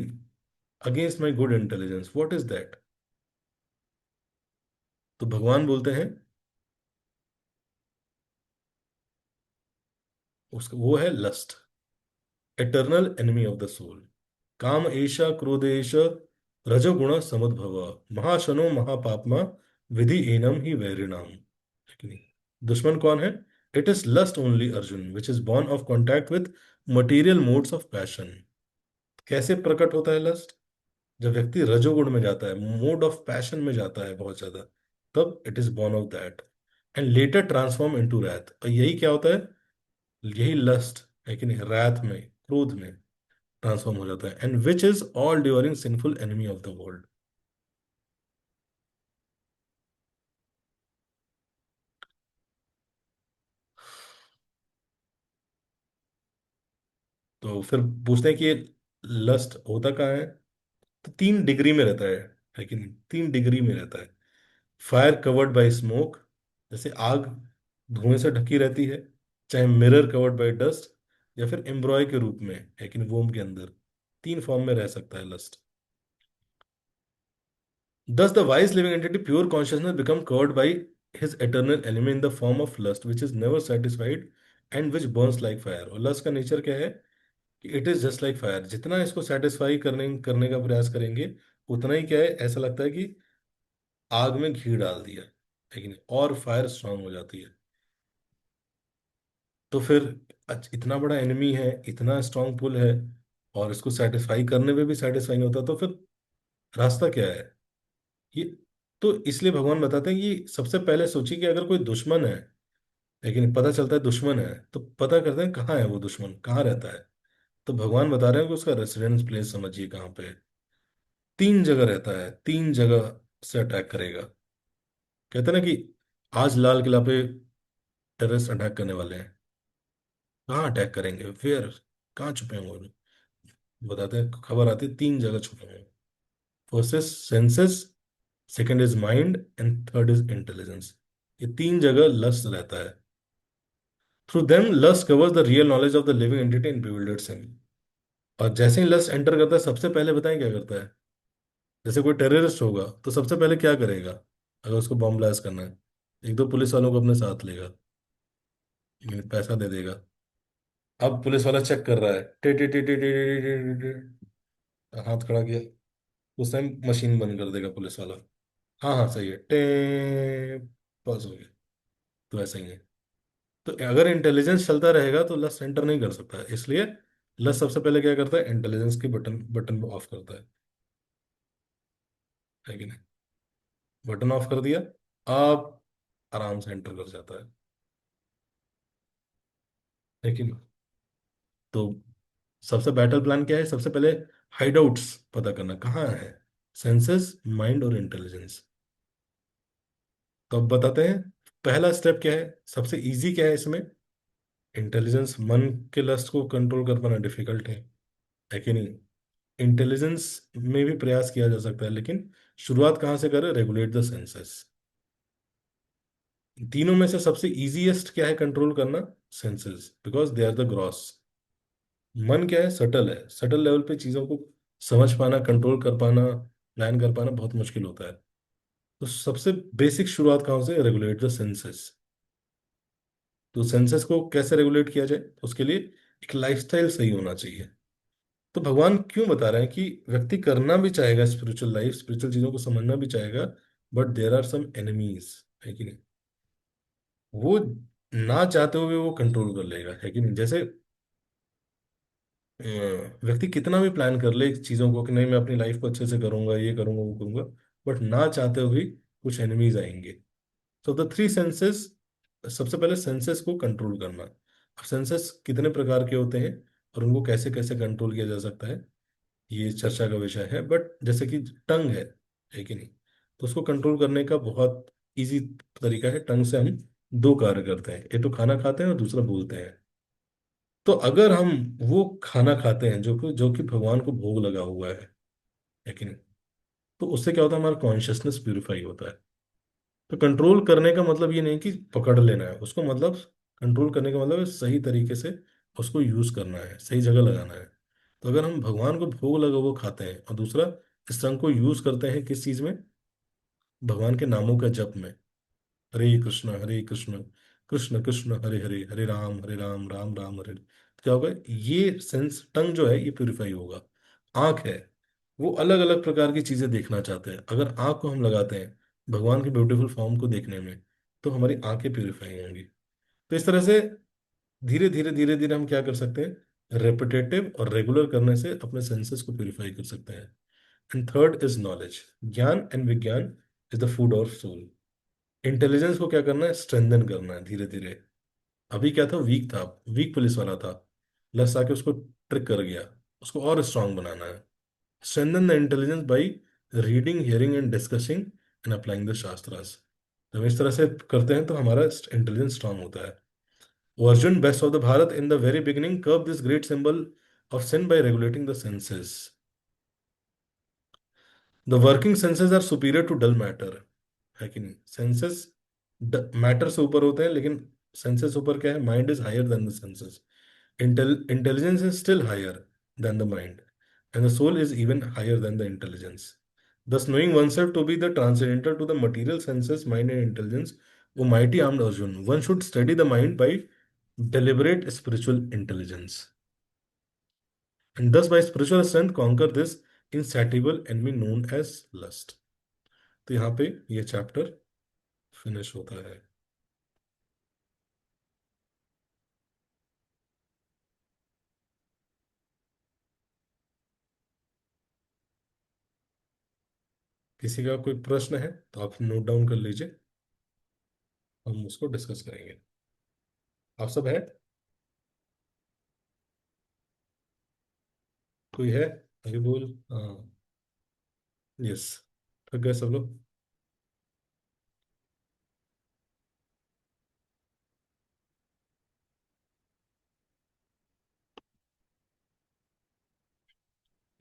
against my good intelligence, what is that? तो भगवान बोलते हैं, उसका वो है lust, eternal enemy of the soul. काम एषा क्रोधेश रजोगुण समुद्भव, महाशनो महापापमा विधि एनम ही वैरिणाम, है कि नहीं। दुश्मन कौन है? It is lust only Arjun which is born of contact with material modes of passion. कैसे प्रकट होता है लस्ट? जब व्यक्ति रजोगुण में जाता है, मोड ऑफ पैशन में जाता है बहुत ज्यादा, तब it is born of that, and later transform into wrath. और यही क्या होता है? यही लस्ट, है कि नहीं, रैथ में, क्रोध में ट्रांसफॉर्म हो जाता है, and which is all during sinful enemy of the world. तो फिर पूछते हैं कि ये लस्ट होता कहाँ है? तो 3 डिग्री में रहता है कि नहीं, 3 डिग्री में रहता है। फायर कवर्ड बाय स्मोक, जैसे आग धुएं से ढकी रहती है, चाहे मिरर कवर्ड बाय डस्ट, या फिर एम्ब्रॉय के रूप में, है कि नहीं, वोम के अंदर। 3 फॉर्म में रह सकता है lust. Thus, the wise living entity, pure consciousness, become covered by his eternal enemy in the form of lust, which is never satisfied and which burns like fire। और लस्ट का नेचर क्या है? कि it is just like fire, जितना इसको सेटिस्फाई करने करने का प्रयास करेंगे, उतना ही क्या है, ऐसा लगता है कि आग में घी डाल दिया, लेकिन और फायर स्ट्रांग हो जाती है। तो फिर इतना बड़ा एनिमी है, इतना स्ट्रांग पुल है, और इसको सेटिस्फाई करने में भी सेटिस्फाई नहीं होता, तो फिर रास्ता क्या है? ये तो इसलिए भगवान बताते हैं कि सबसे पहले सोचिए कि अगर कोई दुश्मन है, लेकिन पता चलता है दुश्मन है, तो पता करते हैं कहाँ है वो दुश्मन, कहाँ रहता है। तो भगवान बता रहे हैं कि उसका रेसिडेंस प्लेस समझिए कहाँ पे है। 3 जगह रहता है, 3 जगह से अटैक करेगा। कहते हैं ना कि आज लाल किला पे टेररिस्ट अटैक करने वाले हैं, कहाँ अटैक करेंगे, फिर कहाँ छुपे होंगे वो? बताते हैं, खबर आती है 3 जगह छुपे हैं। First is senses, second is mind, and third is intelligence. ये 3 जगह लस्ट रहता है। Through them lust covers the real knowledge of the living entity and bewilders him। और जैसे ही लस्ट एंटर करता है, सबसे पहले बताएं क्या करता है? जैसे कोई टेररिस्ट होगा तो सबसे पहले क्या करेगा? अगर उसको बॉम्ब ब्लास्ट करना है, 1-2 पुलिस वालों को अपने साथ लेगा, यानी पैसा दे देगा। अब पुलिस वाला चेक कर रहा है, टे टे टे टे टे टे टे टे टे, हाथ खड़ा किया, उस टाइम मशीन बंद कर देगा पुलिस वाला। हाँ हाँ सही है, टे, बस हो गया। तो ऐसा ही है। तो अगर इंटेलिजेंस चलता रहेगा तो लस एंटर नहीं कर सकता है, इसलिए लस सबसे पहले क्या करता है? इंटेलिजेंस की बटन बटन ऑफ करता है कि नहीं। बटन ऑफ कर दिया, अब आराम से एंटर कर जाता है। लेकिन तो सबसे बैटल प्लान क्या है? सबसे पहले हाइड आउट्स पता करना कहाँ है, सेंसेस, माइंड और इंटेलिजेंस। तो अब बताते हैं पहला स्टेप क्या है, सबसे इजी क्या है इसमें। इंटेलिजेंस, मन के लस्ट को कंट्रोल कर पाना डिफिकल्ट है कि नहीं। इंटेलिजेंस में भी प्रयास किया जा सकता है, लेकिन शुरुआत कहाँ से करें? Regulate the senses. तीनों में से सबसे इजीएस्ट क्या है कंट्रोल करना? Senses because they are the gross. मन क्या है, सटल है, सटल लेवल पे चीजों को समझ पाना, कंट्रोल कर पाना, प्लान कर पाना बहुत मुश्किल होता है। तो सबसे बेसिक शुरुआत कहाँ से, रेगुलेट द सेंसेस। तो सेंसेस को कैसे रेगुलेट किया जाए, उसके लिए एक लाइफस्टाइल सही होना चाहिए। तो भगवान क्यों बता रहे हैं कि व्यक्ति करना भी चाहेगा स्पिरिचुअल लाइफ, स्पिरिचुअल चीजों को समझना भी चाहेगा, but there are some enemies, है कि नहीं। वो ना चाहते हुए वो कंट्रोल कर लेगा, है कि नहीं। जैसे व्यक्ति कितना भी प्लान कर ले चीजों को कि नहीं मैं अपनी लाइफ को अच्छे से करूंगा, ये करूंगा वो करूंगा, बट ना चाहते हुए भी कुछ एनिमीज आएंगे। तो द थ्री सेंसेस, सबसे पहले सेंसेस को कंट्रोल करना। अब सेंसेस कितने प्रकार के होते हैं और उनको कैसे कैसे कंट्रोल किया जा सकता है, ये चर्चा का विषय है। बट जैसे कि टंग है कि नहीं, तो उसको कंट्रोल करने का बहुत इजी तरीका है। टंग से हम दो कार्य करते हैं, एक तो खाना खाते हैं और दूसरा बोलते हैं। तो अगर हम वो खाना खाते हैं जो कि भगवान को भोग लगा हुआ है कि नहीं, तो उससे क्या होता है, हमारा कॉन्शियसनेस प्यूरिफाई होता है। तो कंट्रोल करने का मतलब ये नहीं कि पकड़ लेना है उसको, मतलब कंट्रोल करने का मतलब है सही तरीके से उसको यूज करना है, सही जगह लगाना है। तो अगर हम भगवान को भोग लगा वो खाते हैं और दूसरा इस रंग को यूज करते हैं किस चीज में, भगवान के नामों का जप में, हरे कृष्ण कृष्ण कृष्ण हरे हरे, हरे राम राम राम हरे हरे, तो क्या होगा, ये सेंस टंग जो है ये प्यूरिफाई होगा। आंख है, वो अलग अलग प्रकार की चीजें देखना चाहते हैं। अगर आंख को हम लगाते हैं भगवान के ब्यूटीफुल फॉर्म को देखने में, तो हमारी आंखें प्यूरिफाई होंगी। तो इस तरह से धीरे धीरे धीरे धीरे हम क्या कर सकते हैं, रेपिटेटिव और रेगुलर करने से अपने सेंसेस को प्यूरिफाई कर सकते हैं। And third is knowledge. ज्ञान एंड विज्ञान is the food of soul. Intelligence को क्या करना है, स्ट्रेंथन करना है धीरे धीरे। अभी क्या था, वीक था, वीक पुलिस वाला था, लस आके उसको ट्रिक कर गया, उसको और स्ट्रांग बनाना है। Strengthen the intelligence by reading, hearing and discussing and applying the shastras. जब हम इस तरह से करते हैं तो हमारा इंटेलिजेंस स्ट्रांग होता है। Arjun, best of the Bharat, in the very beginning curve this great symbol of sin by regulating the senses. The working senses are superior to dull matter, है कि नहीं। सेंसेस मैटर से ऊपर होते हैं, लेकिन सेंसेस ऊपर क्या है, mind is higher than the senses. Intelligence is still higher than the mind, and the soul is even higher than the intelligence. Thus, knowing oneself to be the transcendental to the material senses, mind, and intelligence, O mighty armed Arjun, one should study the mind by deliberate spiritual intelligence, and thus by spiritual strength conquer this insatiable enemy known as lust. तो यहाँ पे ये चैप्टर फिनिश होता है। किसी का कोई प्रश्न है तो आप नोट डाउन कर लीजिए, हम उसको डिस्कस करेंगे। आप सब है, कोई है, अभी बोल। हाँ, यस, थक गए सब लोग।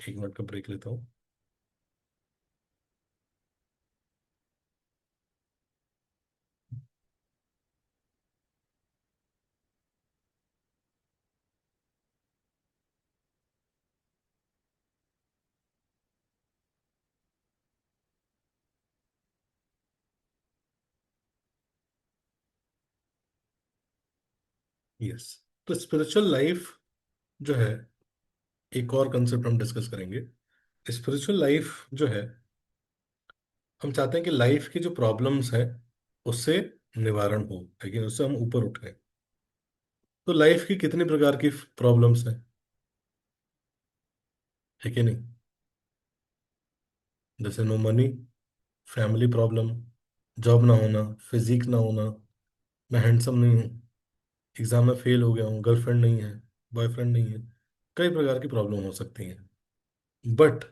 एक मिनट का ब्रेक लेता हूँ। यस, तो स्पिरिचुअल लाइफ जो है, एक और कंसेप्ट हम डिस्कस करेंगे। स्पिरिचुअल लाइफ जो है, हम चाहते हैं कि लाइफ की जो प्रॉब्लम्स है उससे निवारण हो, लेकिन उससे हम ऊपर उठें। तो लाइफ की कितनी प्रकार की प्रॉब्लम्स हैं, है कि नहीं। जैसे no money, family problem, job ना होना, फिजिक ना होना, मैं हैंडसम नहीं हूँ, एग्जाम में फेल हो गया हूँ, गर्लफ्रेंड नहीं है, बॉयफ्रेंड नहीं है। कई प्रकार की प्रॉब्लम हो सकती हैं। बट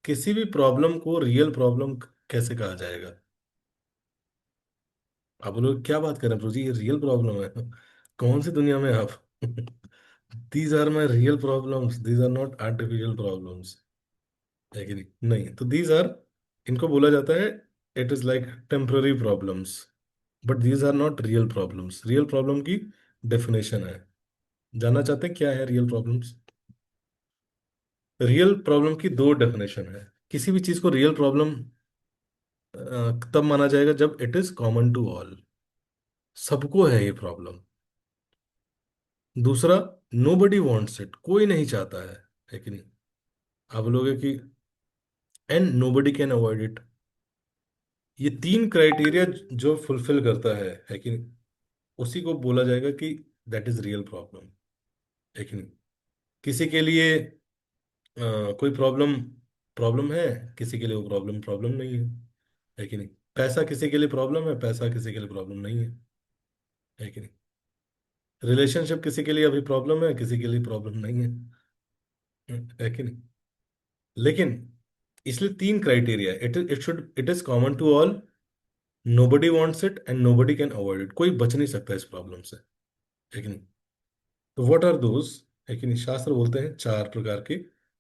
किसी भी प्रॉब्लम को रियल प्रॉब्लम कैसे कहा जाएगा। आप लोग क्या बात कर रहे हैं प्रभु जी, ये रियल प्रॉब्लम है, कौन सी दुनिया में हैं आप। These are my real problems, these are not artificial problems, है कि नहीं। नहीं, तो दीज आर, इनको बोला जाता है, it is like temporary problems, but these are not real problems. Real problem की डेफिनेशन है। जानना चाहते हैं क्या है रियल प्रॉब्लम्स? रियल प्रॉब्लम की दो डेफिनेशन है। किसी भी चीज को रियल प्रॉब्लम तब माना जाएगा जब it is common to all, सबको है ये प्रॉब्लम। दूसरा, नो बडी वॉन्ट्स इट, कोई नहीं चाहता है कि नहीं? आप बोलोगे कि and nobody can avoid it. ये तीन क्राइटेरिया जो फुलफिल करता है कि नहीं, उसी को बोला जाएगा कि दैट इज रियल प्रॉब्लम, है कि नहीं? किसी के लिए कोई प्रॉब्लम प्रॉब्लम है, किसी के लिए वो प्रॉब्लम प्रॉब्लम नहीं है कि नहीं? पैसा किसी के लिए प्रॉब्लम है, पैसा किसी के लिए प्रॉब्लम नहीं है कि नहीं? रिलेशनशिप किसी के लिए अभी प्रॉब्लम है, किसी के लिए प्रॉब्लम नहीं है कि नहीं? लेकिन इसलिए तीन criteria, it is common to all, nobody wants it and nobody can avoid it, कोई बच नहीं सकता इस प्रॉब्लम से, है कि नहीं? तो व्हाट आर दोज, है कि नहीं? शास्त्र बोलते हैं चार प्रकार की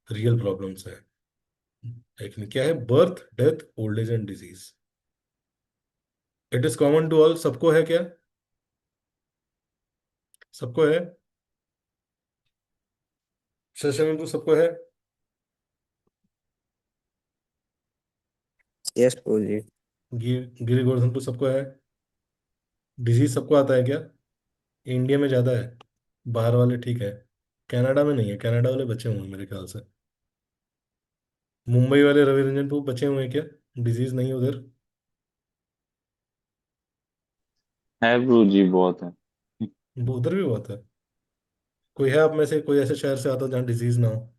रियल प्रॉब्लम्स है कि नहीं? क्या है? Birth, death, old age and disease. It is common to all, सबको है क्या? सबको है? शशांक को सबको है? यस प्रभु जी। गिरी गोवर्धन को सबको है? डिजीज सबको आता है क्या? इंडिया में ज्यादा है, बाहर वाले ठीक है, कनाडा में नहीं है, कनाडा वाले बचे हुए हैं मेरे ख्याल से। मुंबई वाले रवि रंजन को बचे हुए हैं क्या? डिजीज नहीं उधर? है ब्रो जी, बहुत है। वो उधर भी बहुत है। कोई है आप में से, कोई ऐसे शहर से आता हो जहाँ डिजीज ना हो?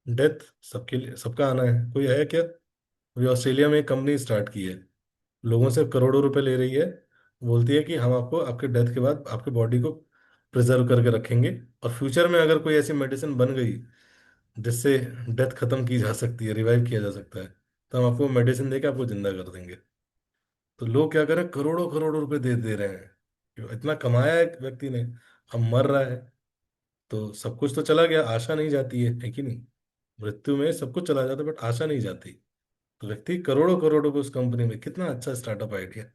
डेथ सबके लिए, सबका आना है, कोई है क्या? अभी ऑस्ट्रेलिया में एक कंपनी स्टार्ट की है, लोगों से करोड़ों रुपए ले रही है, बोलती है कि हम आपको आपके डेथ के बाद आपके बॉडी को प्रिजर्व करके रखेंगे, और फ्यूचर में अगर कोई ऐसी मेडिसिन बन गई जिससे डेथ खत्म की जा सकती है, रिवाइव किया जा सकता है, तो हम आपको मेडिसिन देके आपको जिंदा कर देंगे। तो लोग क्या करें, करोड़ों करोड़ों रुपए दे दे रहे हैं, क्यों? इतना कमाया है व्यक्ति ने, अब मर रहा है, तो सब कुछ तो चला गया, आशा नहीं जाती है कि नहीं? मृत्यु में सब कुछ चला जाता है बट आशा नहीं जाती। तो व्यक्ति करोड़ों करोड़ों को उस कंपनी में, कितना अच्छा स्टार्टअप आइडिया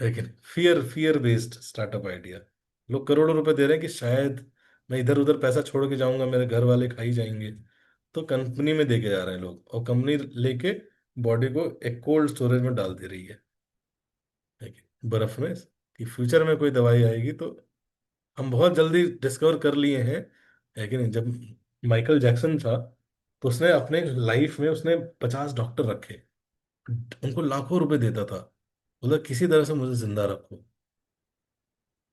है कि नहीं? Fear fear based startup idea. लोग करोड़ों रुपए दे रहे हैं कि शायद मैं इधर उधर पैसा छोड़ के जाऊंगा, मेरे घर वाले खा ही जाएंगे, तो कंपनी में दे के जा रहे हैं लोग, और कंपनी लेके बॉडी को एक कोल्ड स्टोरेज में डाल दे रही है कि बर्फ में, कि फ्यूचर में कोई दवाई आएगी तो हम बहुत जल्दी डिस्कवर कर लिए हैं, है कि नहीं? जब माइकल जैक्सन था तो उसने अपने लाइफ में उसने 50 डॉक्टर रखे, उनको लाखों रुपए देता था, बोला किसी तरह से मुझे जिंदा रखो।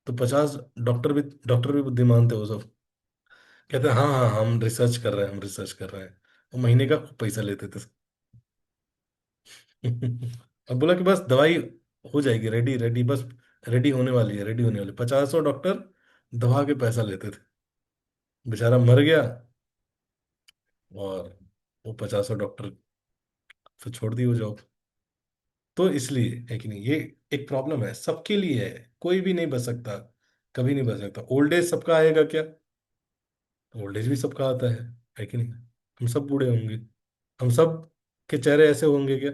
तो 50 डॉक्टर भी बुद्धिमान थे वो सब, कहते हैं हाँ हाँ हम रिसर्च कर रहे हैं, हम रिसर्च कर रहे हैं। वो महीने का पैसा लेते थे। अब बोला कि बस दवाई हो जाएगी, रेडी रेडी, बस रेडी होने वाली है, रेडी होने वाली, 50 डॉक्टर दवा के पैसा लेते थे। बेचारा मर गया, और वो 50 डॉक्टर फिर छोड़ दी वो जॉब। तो इसलिए, है कि नहीं, ये एक प्रॉब्लम है, सबके लिए है, कोई भी नहीं बच सकता, कभी नहीं बच सकता। ओल्ड एज सबका आएगा क्या? ओल्ड एज भी सबका आता है कि नहीं? हम सब बूढ़े होंगे, हम सब के चेहरे ऐसे होंगे क्या?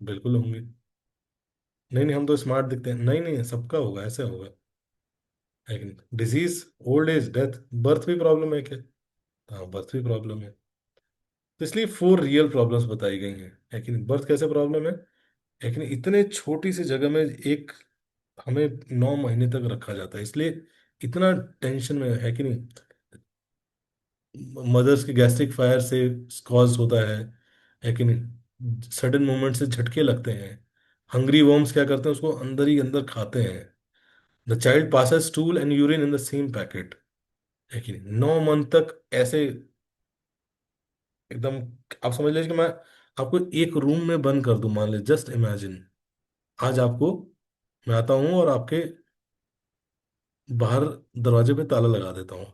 बिल्कुल होंगे। नहीं नहीं हम तो स्मार्ट दिखते हैं, नहीं नहीं सबका होगा, ऐसे होगा, है कि नहीं? Disease, old age, death, birth भी प्रॉब्लम है क्या? हाँ बर्थ भी प्रॉब्लम है। तो इसलिए फोर रियल प्रॉब्लम्स बताई गई हैं, है कि नहीं? बर्थ कैसे प्रॉब्लम है कि नहीं? इतने छोटी सी जगह में एक, हमें 9 महीने तक रखा जाता है, इसलिए इतना टेंशन में, है कि नहीं? मदर्स के गैस्ट्रिक फायर से कॉज होता है कि नहीं? सडन मूवमेंट से झटके लगते हैं, हंग्री वॉर्म्स क्या करते हैं, उसको अंदर ही अंदर खाते हैं। The child passes stool and urine in the same packet, है कि नहीं? 9 मंथ तक ऐसे एकदम, आप समझ लीजिए कि मैं आपको एक रूम में बंद कर दूं, मान लीजिए, जस्ट इमेजिन, आज आपको, मैं आता हूँ और आपके बाहर दरवाजे पे ताला लगा देता हूँ।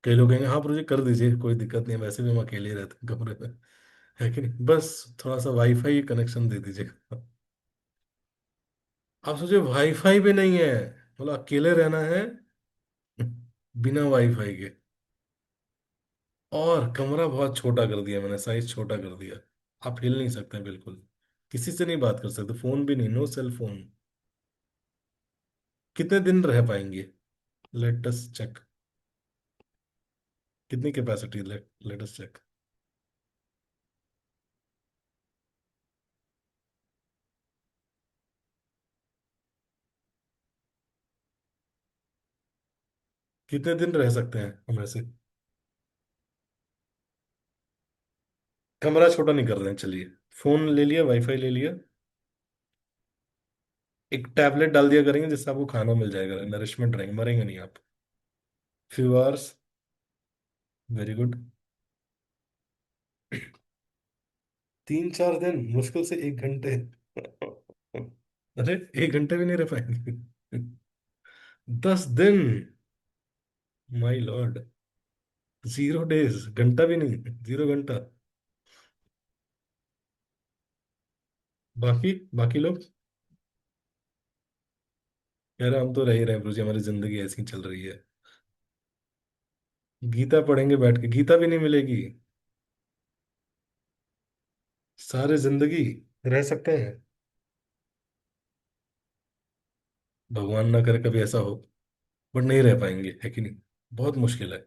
कई लोग कहेंगे हाँ प्रोजेक्ट कर दीजिए, कोई दिक्कत नहीं है, वैसे भी हम अकेले रहते हैं कमरे में, है कि नहीं? बस थोड़ा सा वाईफाई कनेक्शन दे दीजिएगा। आप सोचिए वाईफाई भी नहीं है, मतलब अकेले रहना है बिना वाईफाई के, और कमरा बहुत छोटा कर दिया मैंने, साइज छोटा कर दिया, आप हिल नहीं सकते बिल्कुल। किसी से नहीं बात कर सकते, फोन भी नहीं, नो सेल फोन। कितने दिन रह पाएंगे? Let us check. कितनी कैपेसिटी? Let us check. कितने दिन रह सकते हैं हम ऐसे? कमरा छोटा नहीं कर रहे हैं, चलिए। फोन ले लिया, वाईफाई ले लिया, एक टैबलेट डाल दिया करेंगे जिससे आपको खाना मिल जाएगा, नरिशमेंट रहेंगे, मरेंगे नहीं आप। Few hours. Very good. 3 4 दिन, मुश्किल से 1 घंटे। अरे 1 घंटे भी नहीं रह पाएंगे? 10 दिन? My lord. 0 डेज, घंटा भी नहीं, 0 घंटा। बाकी बाकी लोग कह रहे हम तो रह ही रहे हैं गुरु जी, हमारी जिंदगी ऐसी ही चल रही है। गीता पढ़ेंगे बैठ के, गीता भी नहीं मिलेगी। सारे जिंदगी रह सकते हैं? भगवान ना करे कभी ऐसा हो, बट नहीं रह पाएंगे, है कि नहीं? बहुत मुश्किल है।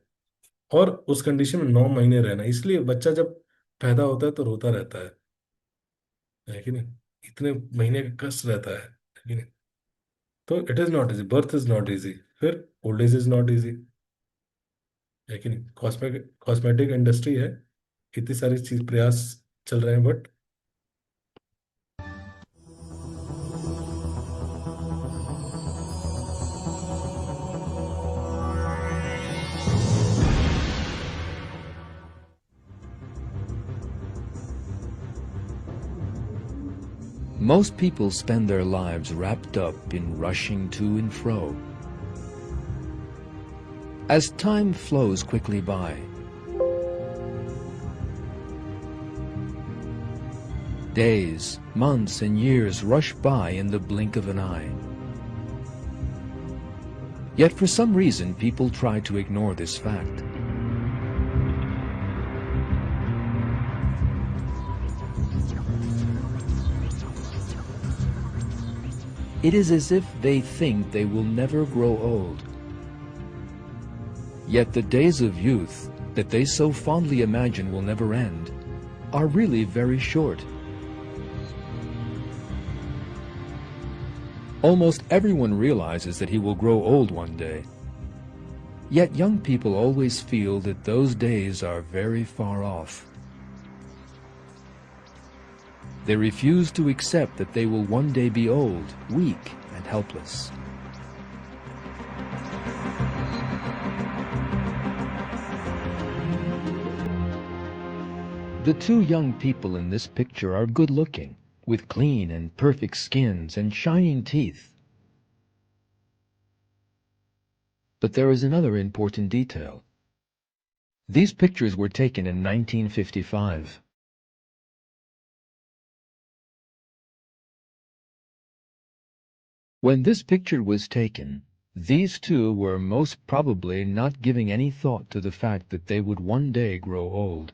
और उस कंडीशन में 9 महीने रहना, इसलिए बच्चा जब पैदा होता है तो रोता रहता है कि नहीं? इतने महीने का कष्ट रहता है कि नहीं? तो it is not easy, birth is not easy, फिर old age is not easy, है कि नहीं? कॉस्मेटिक इंडस्ट्री है, इतनी सारी चीज प्रयास चल रहे हैं, but Most people spend their lives wrapped up in rushing to and fro. As time flows quickly by, days, months, and years rush by in the blink of an eye. Yet for some reason, people try to ignore this fact. It is as if they think they will never grow old. Yet the days of youth that they so fondly imagine will never end are really very short. Almost everyone realizes that he will grow old one day. Yet young people always feel that those days are very far off. They refuse to accept that they will one day be old, weak, and helpless. The two young people in this picture are good-looking, with clean and perfect skins and shining teeth. But there is another important detail. These pictures were taken in 1955. When this picture was taken, these two were most probably not giving any thought to the fact that they would one day grow old.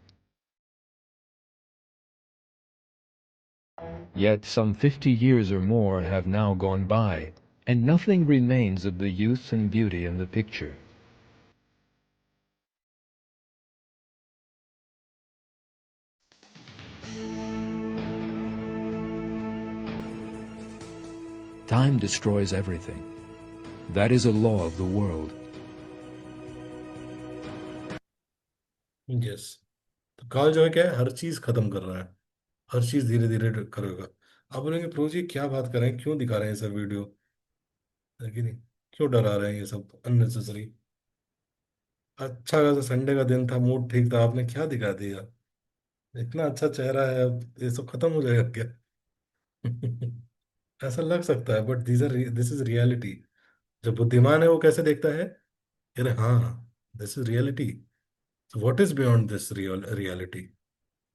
Yet some 50 years or more have now gone by, and nothing remains of the youth and beauty in the picture. Time destroys everything. That is a law of the world. Yes. तो काल जो है क्या है, हर चीज खत्म कर रहा है, हर चीज धीरे धीरे करेगा। आप बोलेंगे प्रो जी क्या बात कर रहे हैं, क्यों दिखा रहे हैं सब वीडियो, है कि नहीं? क्यों डरा रहे हैं ये सब अननेसेसरी? अच्छा खासा संडे का दिन था, मूड ठीक था, आपने क्या दिखा दिया? इतना अच्छा चेहरा है, अब ये सब खत्म हो जाएगा क्या? ऐसा लग सकता है, बट दिस इज रियलिटी। जो बुद्धिमान है वो कैसे देखता है? अरे हाँ, this is reality, what is beyond this reality.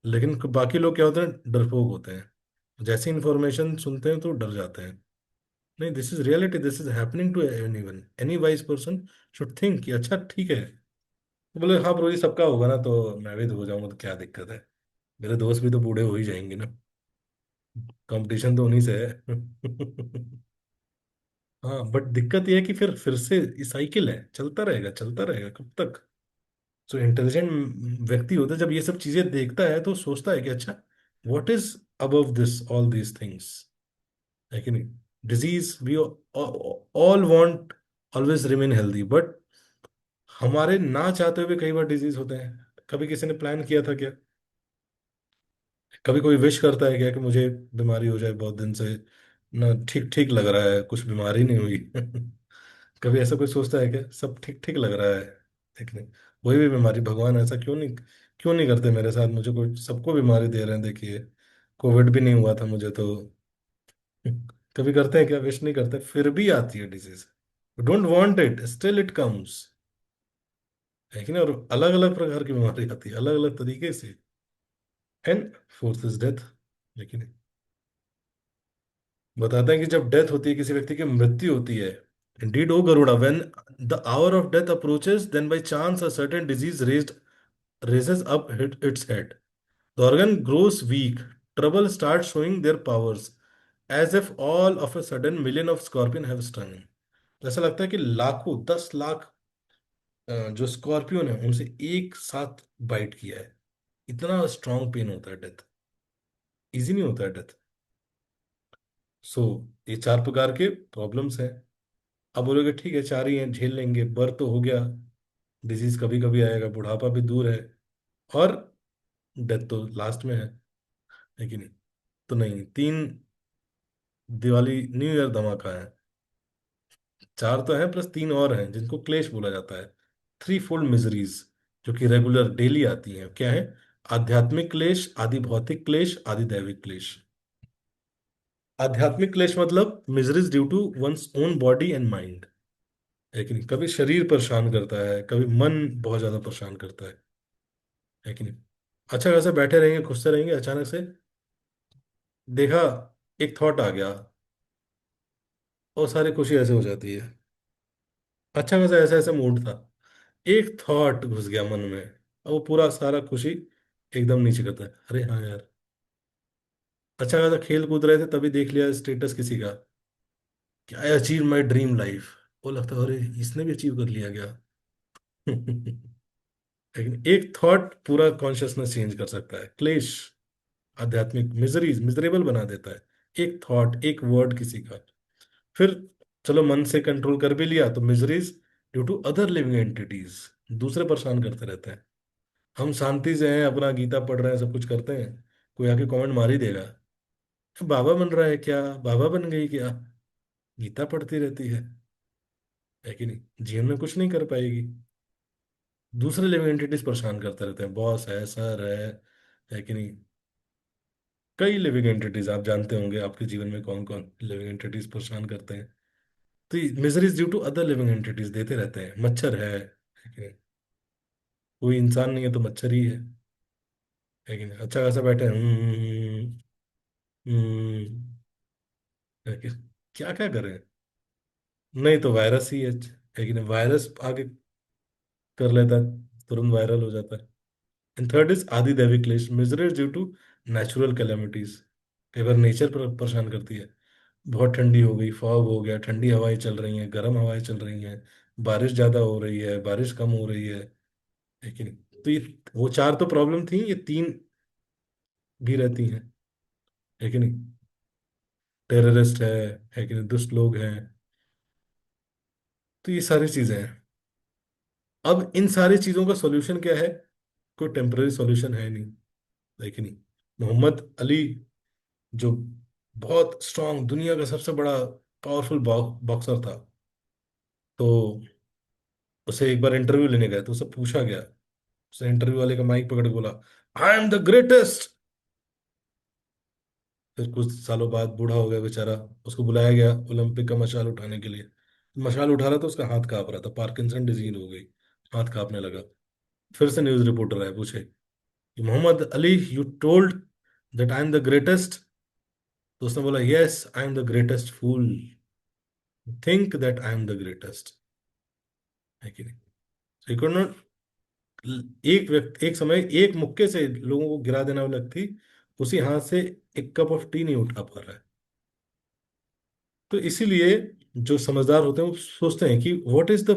लेकिन बाकी लोग क्या होते हैं, डरपोक होते हैं, जैसी इंफॉर्मेशन सुनते हैं तो डर जाते हैं। नहीं, this is reality, this is happening to anyone, any wise person should think कि अच्छा ठीक है। तो बोले हाँ ब्रो जी, सबका होगा ना, तो मैं भी तो हो जाऊंगा, तो क्या दिक्कत है? मेरे दोस्त भी तो बूढ़े हो ही जाएंगे ना। कंपटीशन तो उन्हीं से है। हाँ, बट दिक्कत यह है कि फिर से ये साइकिल है, चलता रहेगा कब तक। सो इंटेलिजेंट व्यक्ति होता है, जब ये सब चीजें देखता है तो सोचता है कि अच्छा, what is above this all these things, है कि नहीं। Disease, we all want always remain healthy, but हमारे ना चाहते हुए कई बार डिजीज होते हैं। कभी किसी ने प्लान किया था क्या? कभी कोई विश करता है क्या कि मुझे बीमारी हो जाए बहुत दिन से, ना ठीक ठीक लग रहा है, कुछ बीमारी नहीं हुई। कभी ऐसा कोई सोचता है क्या, सब ठीक ठीक लग रहा है, देखने कोई भी बीमारी, भगवान ऐसा क्यों नहीं करते मेरे साथ, मुझे कोई, सबको बीमारी दे रहे हैं, देखिए कोविड भी नहीं हुआ था मुझे तो। कभी करते हैं क्या? विश नहीं करते, फिर भी आती है disease. Don't want it, still it comes, है कि नहीं। और अलग अलग प्रकार की बीमारी आती है, अलग अलग तरीके से। एंड फोर्थ इज डेथ, लेकिन बताते हैं कि जब डेथ होती है, किसी व्यक्ति की मृत्यु होती है, indeed O Garuda, when the hour of death approaches, then by chance a certain disease raises up its head. The organ grows weak. Trouble starts showing their powers, as if all of a sudden million of scorpion have stung. ऐसा लगता है कि लाखों, 10 लाख जो स्कॉर्पियन है उनसे एक साथ बाइट किया है। इतना स्ट्रॉन्ग पेन होता है डेथ, इजी नहीं होता है डेथ। सो ये चार प्रकार के प्रॉब्लम्स हैं। अब बोलोगे ठीक है, चार ही हैं, झेल लेंगे, बर्थ तो हो गया, डिजीज कभी कभी आएगा, बुढ़ापा भी दूर है, और डेथ तो लास्ट में है कि नहीं। तो नहीं, तीन, दिवाली न्यू ईयर धमाका है। चार तो है, प्लस तीन और हैं जिनको क्लेश बोला जाता है। थ्री फोल्ड मिजरीज, जो कि रेगुलर डेली आती हैं, क्या है? आध्यात्मिक क्लेश, आदि भौतिक क्लेश, आदि दैविक क्लेश। आध्यात्मिक क्लेश मतलब miseries due to one's own body and mind, है कि नहीं। कभी शरीर परेशान करता है, कभी मन बहुत ज्यादा परेशान करता है कि नहीं। अच्छा खासा बैठे रहेंगे, खुशते रहेंगे, अचानक से देखा, एक थॉट आ गया, और सारी खुशी ऐसे हो जाती है। अच्छा खासा ऐसा ऐसा मूड था, एक थॉट घुस गया मन में, और वो पूरा सारा खुशी एकदम नीचे करता है। अरे हाँ यार, अच्छा खासा खेल कूद रहे थे, तभी देख लिया स्टेटस किसी का कि I achieve my dream life. वो लगता है अरे इसने भी अचीव कर लिया क्या। लेकिन एक थॉट पूरा कॉन्शियसनेस चेंज कर सकता है। क्लेश, आध्यात्मिक मिजरीज, मिजरेबल बना देता है, एक थॉट, एक वर्ड किसी का। फिर चलो मन से कंट्रोल कर भी लिया, तो miseries due to other living entities, दूसरे परेशान करते रहते हैं। हम शांति से हैं, अपना गीता पढ़ रहे हैं, सब कुछ करते हैं, कोई आके कमेंट मार ही देगा, बाबा बन रहा है क्या, बाबा बन गई क्या, गीता पढ़ती रहती है कि नहीं, जीवन में कुछ नहीं कर पाएगी। दूसरे लिविंग एंटिटीज परेशान करते रहते हैं, बॉस है, सर है कि नहीं। कई लिविंग एंटिटीज आप जानते होंगे, आपके जीवन में कौन कौन लिविंग एंटिटीज परेशान करते हैं। तो miseries due to other living entities देते रहते हैं। मच्छर है कि नहीं, कोई इंसान नहीं है तो मच्छर ही है कि नहीं। अच्छा खासा बैठे हैं, है कि क्या क्या करें। नहीं तो वायरस ही है कि नहीं, वायरस आगे कर लेता है, तुरंत वायरल हो जाता है। एंड थर्ड इज आदि दैविक क्लेश, miseries due to natural calamities. कई बार नेचर पर परेशान करती है। बहुत ठंडी हो गई, फॉग हो गया, ठंडी हवाएं चल रही हैं, गर्म हवाएं चल रही हैं, बारिश ज्यादा हो रही है, बारिश कम हो रही है कि नहीं। तो ये, वो चार तो प्रॉब्लम थी, ये तीन भी रहती हैं, है कि नहीं। टेररिस्ट है कि नहीं, दुष्ट लोग हैं। तो ये सारी चीजें हैं। अब इन सारी चीजों का सॉल्यूशन क्या है? कोई टेम्पररी सॉल्यूशन है नहीं, है कि नहीं। मोहम्मद अली, जो बहुत स्ट्रांग, दुनिया का सबसे बड़ा पावरफुल बॉक्सर था, तो उसे एक बार इंटरव्यू लेने गए तो उसे पूछा गया, उसे इंटरव्यू वाले का माइक पकड़ के बोला, आई एम द ग्रेटेस्ट। फिर कुछ सालों बाद बूढ़ा हो गया बेचारा, उसको बुलाया गया ओलंपिक का मशाल उठाने के लिए। मशाल उठा रहा था, उसका हाथ कांप रहा था, पार्किंसन डिजीज हो गई, हाथ कांपने लगा। फिर से न्यूज रिपोर्टर आए, पूछे कि Muhammad Ali, you told that I am the greatest. तो उसने बोला, yes I am the greatest fool, think that I am the greatest, है कि नहीं। So you could not, एक व्यक्ति एक समय एक मुक्के से लोगों को गिरा देने वाला व्यक्ति उसी हाथ से एक कप ऑफ टी नहीं उठा पा रहा है। तो इसीलिए जो समझदार होते हैं वो सोचते हैं कि what is the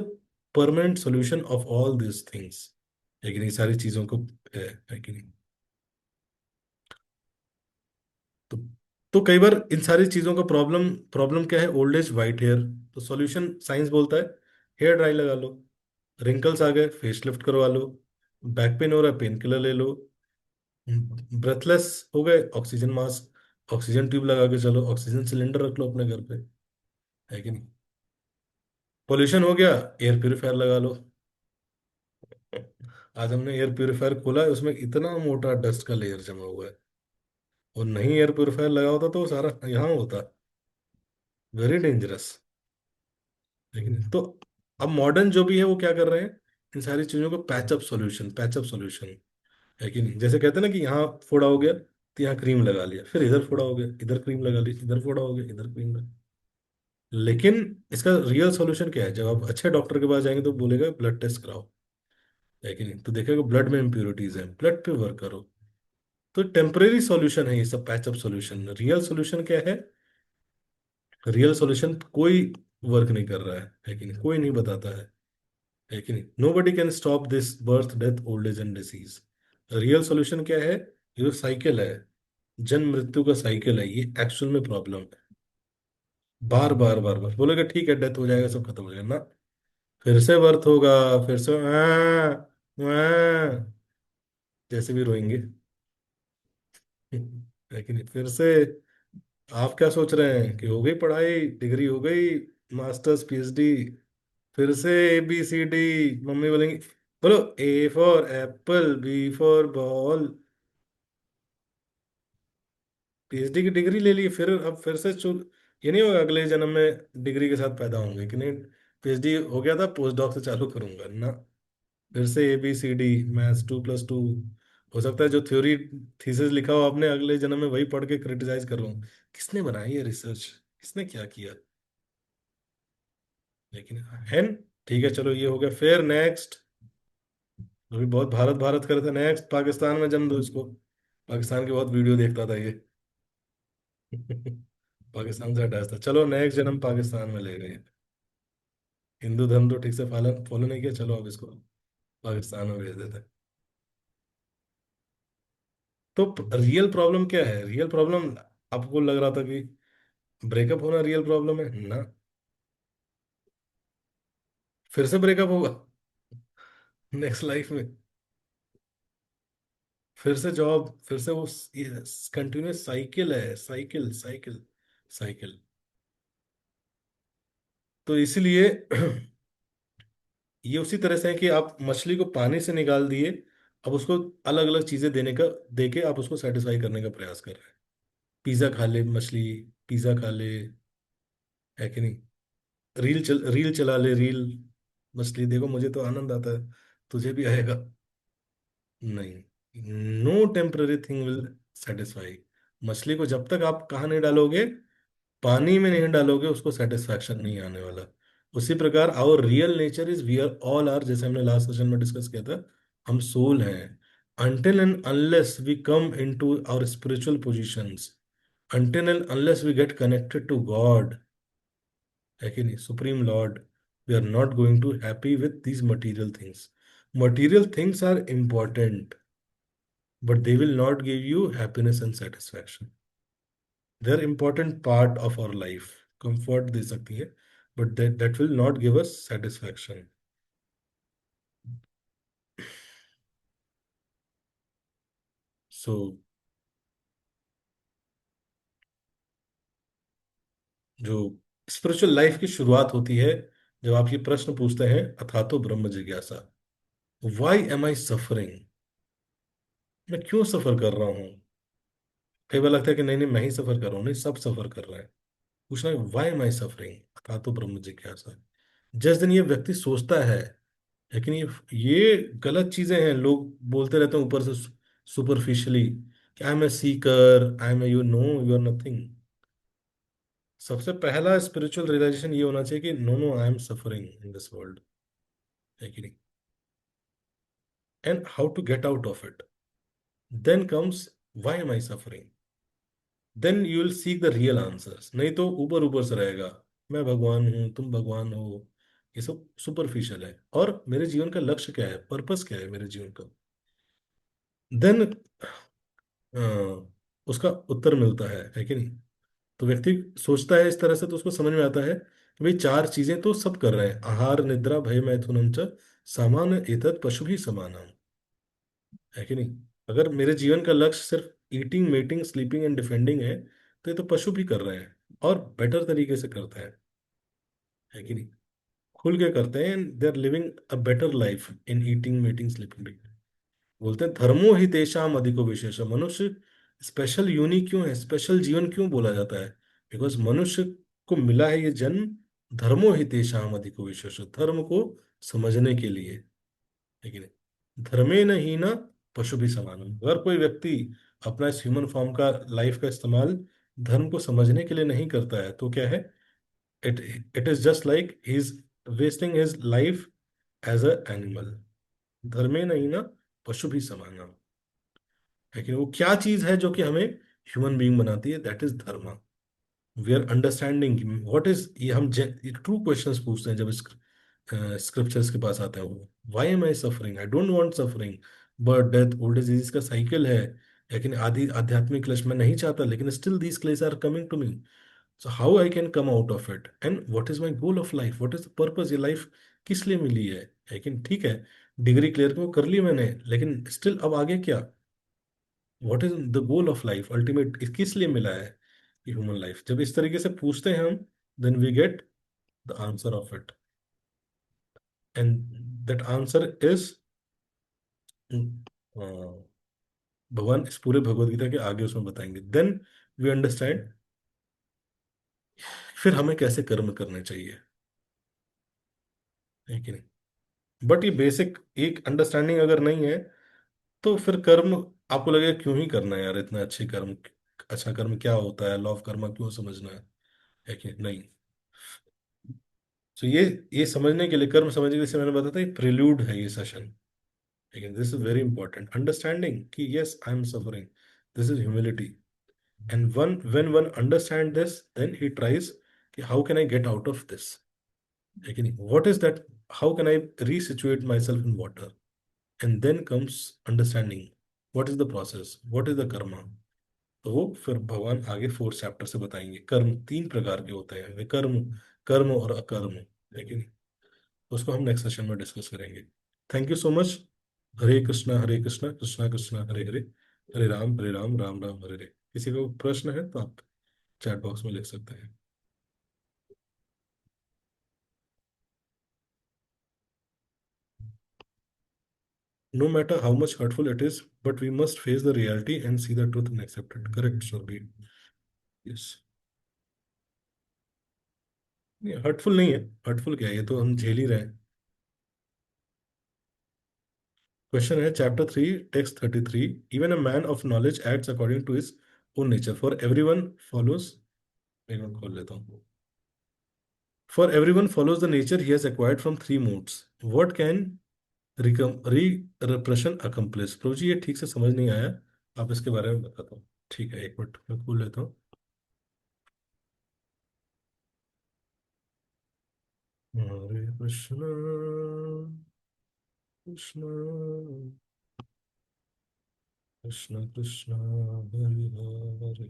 permanent solution of all this things, है कि नहीं, सारी चीजों को, है कि नहीं। तो तो कई बार इन सारी चीजों का प्रॉब्लम प्रॉब्लम क्या है, ओल्ड एज, वाइट हेयर। तो सॉल्यूशन साइंस बोलता है हेयर ड्राई लगा लो, रिंकल्स आ गए फेस लिफ्ट करवा लो, बैक पेन हो रहा है पेन किलर ले लो, ब्रेथलेस हो गए ऑक्सीजन मास्क, ऑक्सीजन ट्यूब लगा के चलो, ऑक्सीजन सिलेंडर रख लो अपने घर पे, है कि नहीं। पोल्यूशन हो गया, एयर प्योरीफायर लगा लो। आज हमने एयर प्योरीफायर खोला है, उसमें इतना मोटा डस्ट का लेयर जमा हुआ है, और नहीं एयर प्योरीफायर लगा होता तो वो सारा यहाँ होता। Very dangerous. लेकिन तो अब मॉडर्न जो भी है वो क्या कर रहे हैं, इन सारी चीजों को पैचअप सॉल्यूशन, पैचअप सॉल्यूशन, है कि नहीं। जैसे कहते हैं ना कि यहाँ फोड़ा हो गया तो यहाँ क्रीम लगा लिया, फिर इधर फोड़ा हो गया इधर क्रीम लगा ली, इधर फोड़ा हो गया इधर क्रीम लगा। लेकिन इसका रियल सॉल्यूशन क्या है, जब आप अच्छे डॉक्टर के पास जाएंगे तो बोलेगा ब्लड टेस्ट कराओ, है कि नहीं, तो देखेगा ब्लड में इम्प्योरिटीज है, ब्लड पे वर्क करो। तो टेम्परेरी सॉल्यूशन है ये सब, पैचअप सॉल्यूशन। रियल सॉल्यूशन क्या है, रियल सॉल्यूशन कोई वर्क नहीं कर रहा है कि नहीं, कोई नहीं बताता है कि नहीं। Nobody can stop this birth death old age and disease. Real solution क्या है, ये जो साइकिल है, जन्म मृत्यु का साइकिल है, ये एक्चुअल में प्रॉब्लम है। बार बार बार बार बोलेगा ठीक है डेथ हो जाएगा सब खत्म हो जाएगा ना, फिर से बर्थ होगा, फिर से जैसे भी रोएंगे। है कि नहीं, फिर से। आप क्या सोच रहे हैं कि हो गई पढ़ाई, डिग्री हो गई, मास्टर्स पीएचडी, फिर से ABCD, मम्मी बोलेंगी बोलो A for Apple, B for ball, PhD की डिग्री ले ली, फिर अब फिर से ये नहीं होगा अगले जन्म में डिग्री के साथ पैदा होंगे कि नहीं, पीएचडी हो गया था पोस्ट डॉक से चालू करूंगा ना, फिर से ABCD, मैथ्स 2+2। हो सकता है जो थ्योरी थीसिस लिखा हो आपने, अगले जन्म में वही पढ़ के क्रिटिसाइज कर रहा हूँ, किसने बनाई है रिसर्च, किसने क्या किया। लेकिन है न? ठीक है चलो ये हो गया, फिर नेक्स्ट, अभी बहुत भारत भारत कर रहे थे, नेक्स्ट पाकिस्तान में जन्म दो इसको। पाकिस्तान की बहुत वीडियो देखता था ये। पाकिस्तान से अटैच था, चलो नेक्स्ट जन्म पाकिस्तान में ले गए। हिंदू धर्म तो ठीक से फॉलो फॉलो नहीं किया, चलो अब इसको पाकिस्तान में भेज देते हैं। तो रियल प्रॉब्लम क्या है, रियल प्रॉब्लम, आपको लग रहा था कि ब्रेकअप होना रियल प्रॉब्लम है ना, फिर से ब्रेकअप होगा नेक्स्ट लाइफ में, फिर से जॉब, फिर से वो कंटिन्यूस साइकिल है, साइकिल साइकिल साइकिल। तो इसलिए ये उसी तरह से है कि आप मछली को पानी से निकाल दिए, अब उसको अलग अलग चीजें देने का, देके आप उसको सेटिस्फाई करने का प्रयास कर रहे हैं। पिज्जा खा ले मछली, पिज्जा खा ले, है कि नहीं, रील चला ले रील, मछली देखो मुझे तो आनंद आता है, तुझे भी आएगा। नहीं, no temporary thing will satisfy. मछली को जब तक आप कहाँ नहीं डालोगे, पानी में नहीं डालोगे, उसको सेटिस्फैक्शन नहीं आने वाला। उसी प्रकार our real nature is we are all are, जैसे हमने लास्ट सेशन में डिस्कस किया था, हम सोल हैं। until and unless we come into our spiritual positions, until and unless we get connected to God, है कि नहीं, supreme Lord, we are not going to happy with these material things. Material things are important, but they will not give you happiness and satisfaction. They are important part of our life, comfort दे सकती है, but that will not give us satisfaction. So जो स्पिरिचुअल लाइफ की शुरुआत होती है जब आप ये प्रश्न पूछते हैं, अथा तो ब्रह्म जिज्ञासा, वाई एम आई सफरिंग, मैं क्यों सफर कर रहा हूँ। कई बार लगता है कि नहीं नहीं मैं ही सफर कर रहा हूँ, नहीं सब सफर कर रहे हैं। पूछना है वाई एम आई सफरिंग, अथा तो ब्रह्म जिज्ञासा। जिस दिन ये व्यक्ति सोचता है, लेकिन ये गलत चीजें हैं, लोग बोलते रहते हैं ऊपर से सुपरफिशियली कि I am a seeker, I am a, you know you are nothing. सबसे पहला स्पिरिचुअल रियलाइजेशन ये होना चाहिए कि no no I am suffering in this world, है कि नहीं, and how to get out of it. Then comes why am I suffering? Then you will seek the real answers. नहीं तो ऊपर ऊपर से रहेगा, मैं भगवान हूं, तुम भगवान हो, ये सब सुपरफिशियल है। और मेरे जीवन का लक्ष्य क्या है, पर्पस क्या है मेरे जीवन का? देन उसका उत्तर मिलता है कि नहीं? तो व्यक्ति सोचता है इस तरह से, तो उसको समझ में आता है कि भाई चार चीजें तो सब कर रहे हैं, आहार निद्रा भय मैथुनम च सामान्य एतत् पशु भी समानम, है कि नहीं? अगर मेरे जीवन का लक्ष्य सिर्फ eating mating sleeping and defending है, तो ये तो पशु भी कर रहे हैं, और बेटर तरीके से करते हैं, है कि नहीं? खुल के करते हैं, they are living a better life in eating mating sleeping. बोलते हैं धर्मो ही तेषाम अधिको विशेष। मनुष्य स्पेशल यूनिक क्यों है, स्पेशल जीवन क्यों बोला जाता है? बिकॉज मनुष्य को मिला है ये जन्म, धर्मो ही तेषाम अधिको विशेष, धर्म को समझने के लिए, है कि नहीं? धर्मे न ही ना पशु भी समान। अगर कोई व्यक्ति अपना इस ह्यूमन फॉर्म का लाइफ का इस्तेमाल धर्म को समझने के लिए नहीं करता है, तो क्या है? It it is just like he is wasting his life as a animal. धर्मे नहीं ना पशु भी समान है कि नहीं? वो क्या चीज है जो कि हमें ह्यूमन बीइंग बनाती है? That is dharma. We are understanding what is, ये हम ट्रू क्वेश्चंस पूछते हैं जब स्क्रिप्चर्स के पास आते हैं। वो why am I suffering, I don't want suffering, birth death old age इसका साइकिल है, लेकिन आदि आध्यात्मिक क्लेश मैं नहीं चाहता, लेकिन still these klesha are coming to me. So how I can come out of it, and what is my goal of life, what is the purpose, ये लाइफ किस लिए मिली है? लेकिन ठीक है, डिग्री क्लियर को कर ली मैंने, लेकिन स्टिल अब आगे क्या? What is the goal of life, ultimate किस लिए मिला है ये ह्यूमन लाइफ? जब इस तरीके से पूछते हैं हम, then we get the answer of it, and that answer is Bhagwan इस पूरे भगवत गीता के आगे उसमें बताएंगे। देन वी अंडरस्टैंड फिर हमें कैसे कर्म करने चाहिए, है कि नहीं? बट ये बेसिक एक अंडरस्टैंडिंग अगर नहीं है, तो फिर कर्म आपको लगेगा क्यों ही करना है यार, इतना अच्छे कर्म, अच्छा कर्म क्या होता है, लॉ ऑफ कर्मा क्यों समझना है कि नहीं? तो ये समझने के लिए, कर्म समझने के लिए, जैसे मैंने बताया था, ये प्रिल्यूड है ये सेशन। लेकिन this is very important understanding कि yes I am suffering, this is humility. And one when one understand this, then he tries कि how can I get out of this, है कि नहीं? What is that, how can I resituate my self in water? And then comes understanding what is the process, what is the karma. तो वो फिर भगवान आगे फोर्थ चैप्टर से बताएंगे कर्म तीन प्रकार के होते हैं, विकर्म, कर्म और अकर्म, है कि नहीं? उसको हम नेक्स्ट सेशन में डिस्कस करेंगे। Thank you so much. Hare Krishna Krishna Krishna Hare Hare, Hare Ram Ram Ram Hare Hare. किसी को प्रश्न है तो आप चैट बॉक्स में लिख सकते हैं। No matter how much hurtful it is, but we must face the reality and see the truth and accept it. Correct Surabhi? Yes. नहीं, हर्टफुल नहीं है। हर्टफुल क्या है, ये तो हम झेल ही रहे हैं। क्वेश्चन है chapter 3 text 33। Even a man of knowledge acts according to his own nature, for everyone follows, एक मिनट खोल लेता हूँ। For everyone follows the nature he has acquired from three modes. What can repression accomplish? प्रभु जी ये ठीक से समझ नहीं आया, आप इसके बारे में बताता हूँ। ठीक है, एक मिनट मैं खोल लेता हूँ। हरे कृष्ण कृष्ण कृष्ण कृष्ण हरे हरे,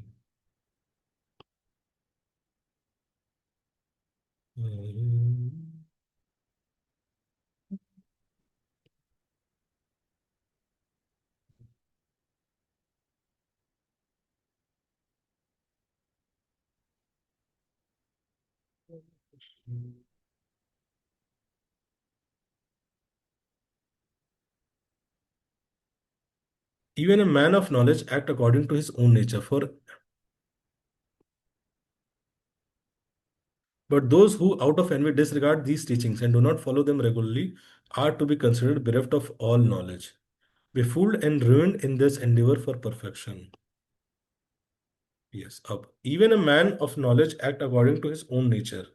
हरे Even a man of knowledge act according to his own nature. For but those who out of envy disregard these teachings and do not follow them regularly are to be considered bereft of all knowledge, befooled and ruined in this endeavor for perfection. Yes, up. Even a man of knowledge act according to his own nature.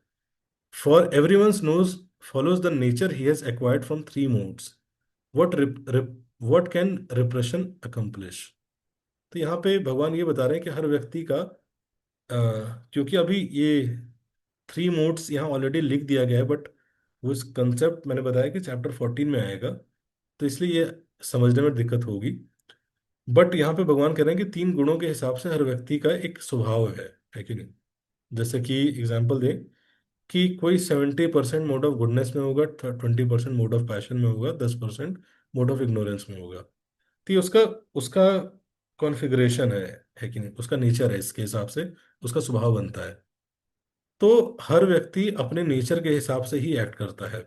For everyone knows follows the nature he has acquired from three modes. What can repression accomplish? तो यहाँ पे भगवान ये बता रहे हैं कि हर व्यक्ति का क्योंकि अभी ये थ्री मोड्स यहाँ ऑलरेडी लिख दिया गया है, बट वो इस कंसेप्ट मैंने बताया कि चैप्टर 14 में आएगा, तो इसलिए ये समझने में दिक्कत होगी। बट यहाँ पे भगवान कह रहे हैं कि 3 गुणों के हिसाब से हर व्यक्ति का एक स्वभाव है कि नहीं। जैसे कि एग्जाम्पल दें कि कोई 70% मोड ऑफ गुडनेस में होगा, 20% मोड ऑफ पैशन में होगा, 10% मोड ऑफ इग्नोरेंस में होगा। तो ये उसका उसका कॉन्फ़िगरेशन है कि नहीं, उसका नेचर है, इसके हिसाब से उसका स्वभाव बनता है। तो हर व्यक्ति अपने नेचर के हिसाब से ही एक्ट करता है।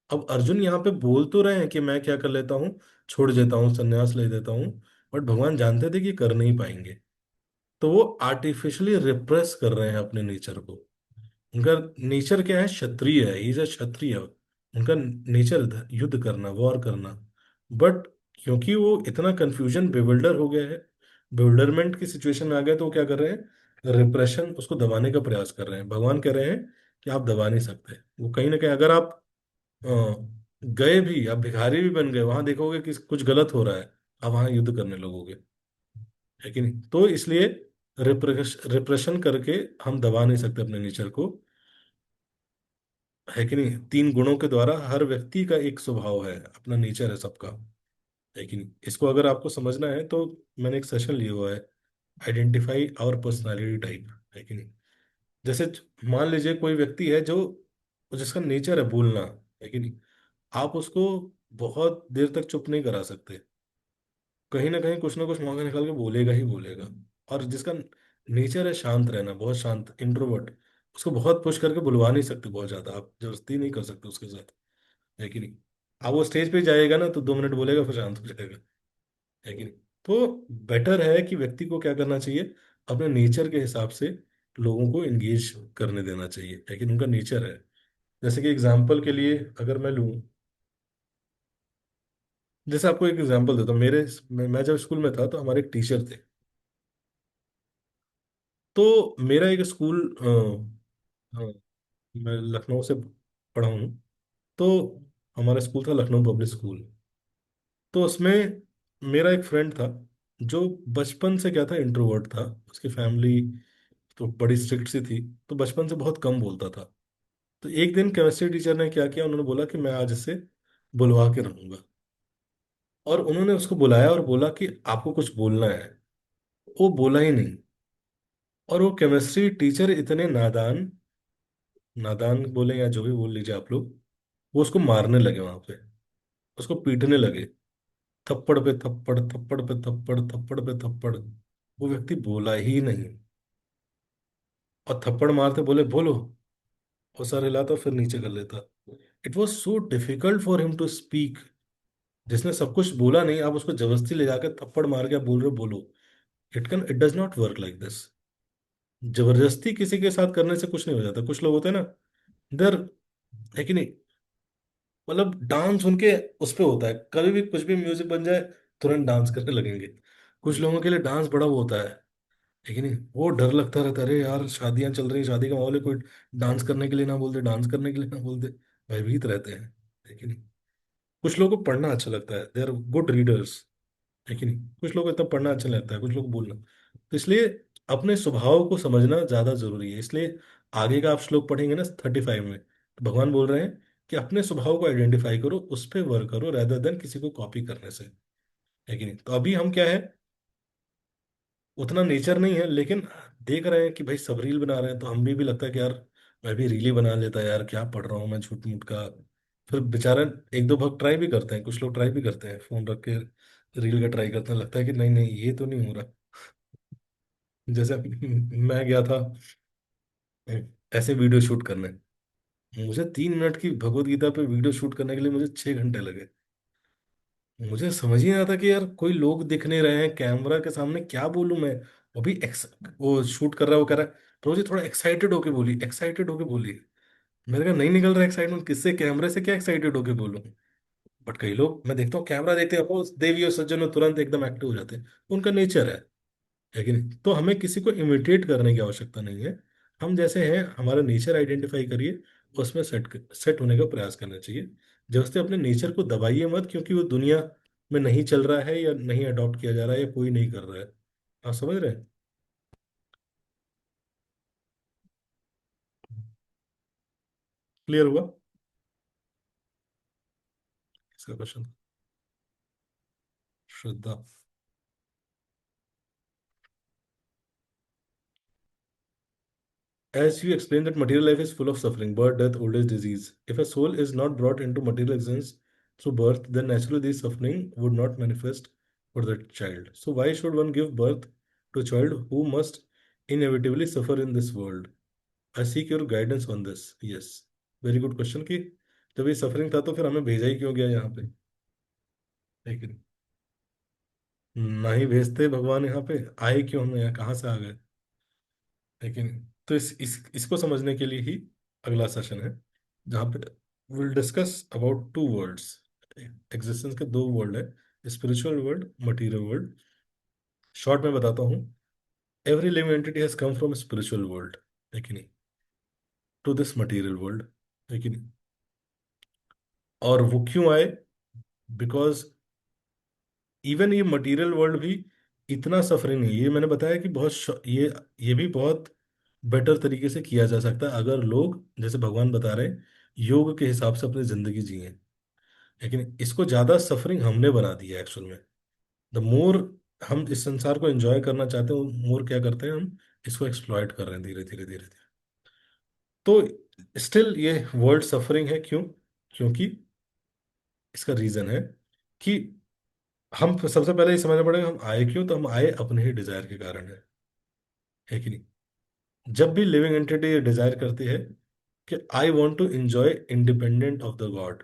अब अर्जुन यहाँ पे बोल तो रहे हैं कि मैं क्या कर लेता हूँ, छोड़ देता हूँ, संन्यास ले देता हूँ, बट भगवान जानते थे कि कर नहीं पाएंगे। तो वो आर्टिफिशियली रिप्रेस कर रहे हैं अपने नेचर को। उनका नेचर क्या है, क्षत्रिय है, इज अ क्षत्रिय। उनका नेचर युद्ध करना, वॉर करना। बट क्योंकि वो इतना कंफ्यूजन, बेविल्डर हो गया है, बेविल्डरमेंट की सिचुएशन में आ गए, तो वो क्या कर रहे हैं, रिप्रेशन, उसको दबाने का प्रयास कर रहे हैं। भगवान कह रहे हैं कि आप दबा नहीं सकते वो। कहीं ना कहीं अगर आप अ, गए भी, आप भिखारी भी बन गए, वहां देखोगे कि कुछ गलत हो रहा है, आप वहां युद्ध करने लगोगे, है कि नहीं। तो इसलिए रिप्रेशन करके हम दबा नहीं सकते अपने नेचर को, है कि नहीं। 3 गुणों के द्वारा हर व्यक्ति का एक स्वभाव है, अपना नेचर है सबका, है कि नहीं। इसको अगर आपको समझना है तो मैंने एक सेशन लिया हुआ है, आइडेंटिफाई आवर पर्सनालिटी टाइप, है कि नहीं। जैसे मान लीजिए कोई व्यक्ति है जो, जिसका नेचर है बोलना, है कि नहीं। आप उसको बहुत देर तक चुप नहीं करा सकते, कहीं ना कुछ मौका निकाल के बोलेगा ही बोलेगा। और जिसका नेचर है शांत रहना, बहुत शांत, इंट्रोवर्ट, उसको बहुत पुश करके बुलवा नहीं सकते, बहुत ज्यादा आप जबरदस्ती नहीं कर सकते उसके साथ, है कि नहीं। अब वो स्टेज पे जाएगा ना तो 2 मिनट बोलेगा, फिर शांत हो जाएगा, है कि नहीं। तो बेटर है कि व्यक्ति को क्या करना चाहिए, अपने नेचर के हिसाब से लोगों को एंगेज करने देना चाहिए, लेकिन उनका नेचर है। जैसे कि एग्जाम्पल के लिए अगर मैं लूँ, जैसे आपको एक एग्जांपल देता हूँ। मैं जब स्कूल में था तो हमारे एक टीचर थे। तो मेरा एक स्कूल, मैं लखनऊ से पढ़ा हूँ। तो हमारा स्कूल था लखनऊ पब्लिक स्कूल। तो उसमें मेरा एक फ्रेंड था जो बचपन से क्या था, इंट्रोवर्ट था। उसकी फैमिली तो बड़ी स्ट्रिक्ट सी थी, तो बचपन से बहुत कम बोलता था। तो एक दिन केमिस्ट्री टीचर ने क्या किया, उन्होंने बोला कि मैं आज इसे बुलवा के रहूंगा। और उन्होंने उसको बुलाया और बोला कि आपको कुछ बोलना है। वो बोला ही नहीं। और वो केमिस्ट्री टीचर इतने नादान, नादान बोले या जो भी बोल लीजिए आप लोग, वो उसको मारने लगे वहां पे, उसको पीटने लगे, थप्पड़ पे थप्पड़, थप्पड़ पे थप्पड़, थप्पड़ पे थप्पड़। वो व्यक्ति बोला ही नहीं। और थप्पड़ मारते बोले बोलो, वो सर हिलाता फिर नीचे कर लेता। It was so difficult for him to speak. जिसने सब कुछ बोला नहीं, आप उसको जबरदस्ती ले जाकर थप्पड़ मार के आप बोल रहे हो बोलो। It does not work like this. जबरदस्ती किसी के साथ करने से कुछ नहीं हो जाता। कुछ लोग होते हैं ना, देर, है कि नहीं, मतलब डांस उनके उस पे होता है, कभी भी कुछ भी म्यूजिक बन जाए तुरंत डांस करने लगेंगे। कुछ लोगों के लिए डांस बड़ा वो होता है कि नहीं। वो डर लगता रहता है, अरे यार शादियां चल रही, शादी का माहौल है, कोई डांस करने के लिए ना बोल दे, डांस करने के लिए ना बोल दे, भयभीत रहते हैं, है कि नहीं। कुछ लोगों को पढ़ना अच्छा लगता है, दे आर गुड रीडर्स, है कि नहीं। कुछ लोगों को इतना पढ़ना अच्छा लगता है, कुछ लोग को बोलना। तो इसलिए अपने स्वभाव को समझना ज्यादा जरूरी है। इसलिए आगे का आप श्लोक पढ़ेंगे ना 35 में, तो भगवान बोल रहे हैं कि अपने स्वभाव को आइडेंटिफाई करो, उस पर वर्क करो, rather देन किसी को कॉपी करने से, है कि नहीं। तो अभी हम क्या है, उतना नेचर नहीं है, लेकिन देख रहे हैं कि भाई सब रील बना रहे हैं, तो हम भी लगता है कि यार मैं भी रील ही बना लेता यार, क्या पढ़ रहा हूँ मैं झूठ मूठ का। फिर बेचारा एक दो भक्त ट्राई भी करते हैं, कुछ लोग ट्राई भी करते हैं, फोन रख के रील का ट्राई करते हैं, लगता है कि नहीं नहीं ये तो नहीं हो रहा। जैसे मैं गया था ऐसे वीडियो शूट करने, मुझे 3 मिनट की भगवत गीता पे वीडियो शूट करने के लिए मुझे 6 घंटे लगे। मुझे समझ ही नहीं आता कि यार कोई लोग दिख नहीं रहे हैं कैमरा के सामने, क्या बोलूं मैं। अभी वो शूट कर रहा है, वो कह रहा है प्रभु जी थोड़ा एक्साइटेड होके बोली, एक्साइटेड होके बोली। मेरे का नहीं निकल रहा एक्साइटमेंट, किससे, कैमरे से क्या एक्साइटेड होके बोलूं। बट कई लोग मैं देखता हूँ कैमरा देखते हैं, वो देवी और सज्जन में तुरंत एकदम एक्टिव हो जाते हैं, उनका नेचर है कि नहीं। तो हमें किसी को इमिटेट करने की आवश्यकता नहीं है। हम जैसे हैं, हमारा नेचर आइडेंटिफाई करिए, उसमें सेट सेट होने का प्रयास करना चाहिए। जैसे अपने नेचर को दबाइए मत, क्योंकि वो दुनिया में नहीं चल रहा है या नहीं अडॉप्ट किया जा रहा है या कोई नहीं कर रहा है। आप समझ रहे हैं? क्लियर हुआ इसका question? Shraddha. As you explained that material life is full of suffering, birth, death, old age, disease. If a soul is not brought into material existence through birth, then naturally this suffering would not manifest for the child. So why should one give birth to a child who must inevitably suffer in this world? I seek your guidance on this. Yes, very good question कि जब ये सफरिंग था तो फिर हमें भेजा ही क्यों गया यहाँ पे? लेकिन ना ही भेजते भगवान यहाँ पे, आए क्यों हम यहाँ, कहाँ से आ गए? लेकिन तो इसको समझने के लिए ही अगला सेशन है, जहाँ पे will discuss about two worlds. Existence के दो वर्ल्ड है, spiritual world, material world. Short में बताता हूँ, every living entity has come from spiritual world, है कि नहीं, टू दिस मटेरियल वर्ल्ड, है कि नहीं? और वो क्यों आए? बिकॉज इवन ये मटेरियल वर्ल्ड भी इतना सफरिंग नहीं है। ये मैंने बताया कि ये भी बहुत बेटर तरीके से किया जा सकता है अगर लोग, जैसे भगवान बता रहे हैं, योग के हिसाब से अपनी जिंदगी जिए। लेकिन इसको ज्यादा सफरिंग हमने बना दिया एक्चुअल में। द मोर हम इस संसार को एंजॉय करना चाहते हैं, मोर क्या करते हैं हम, इसको एक्सप्लॉइट कर रहे हैं धीरे धीरे धीरे धीरे। तो स्टिल ये वर्ल्ड सफरिंग है, क्यों? क्योंकि इसका रीजन है कि हम सबसे पहले ये समझना पड़ेगा हम आए क्यों। तो हम आए अपने ही डिजायर के कारण है कि नहीं? जब भी लिविंग एंटिटी डिजायर करती है कि I want to enjoy independent of the God,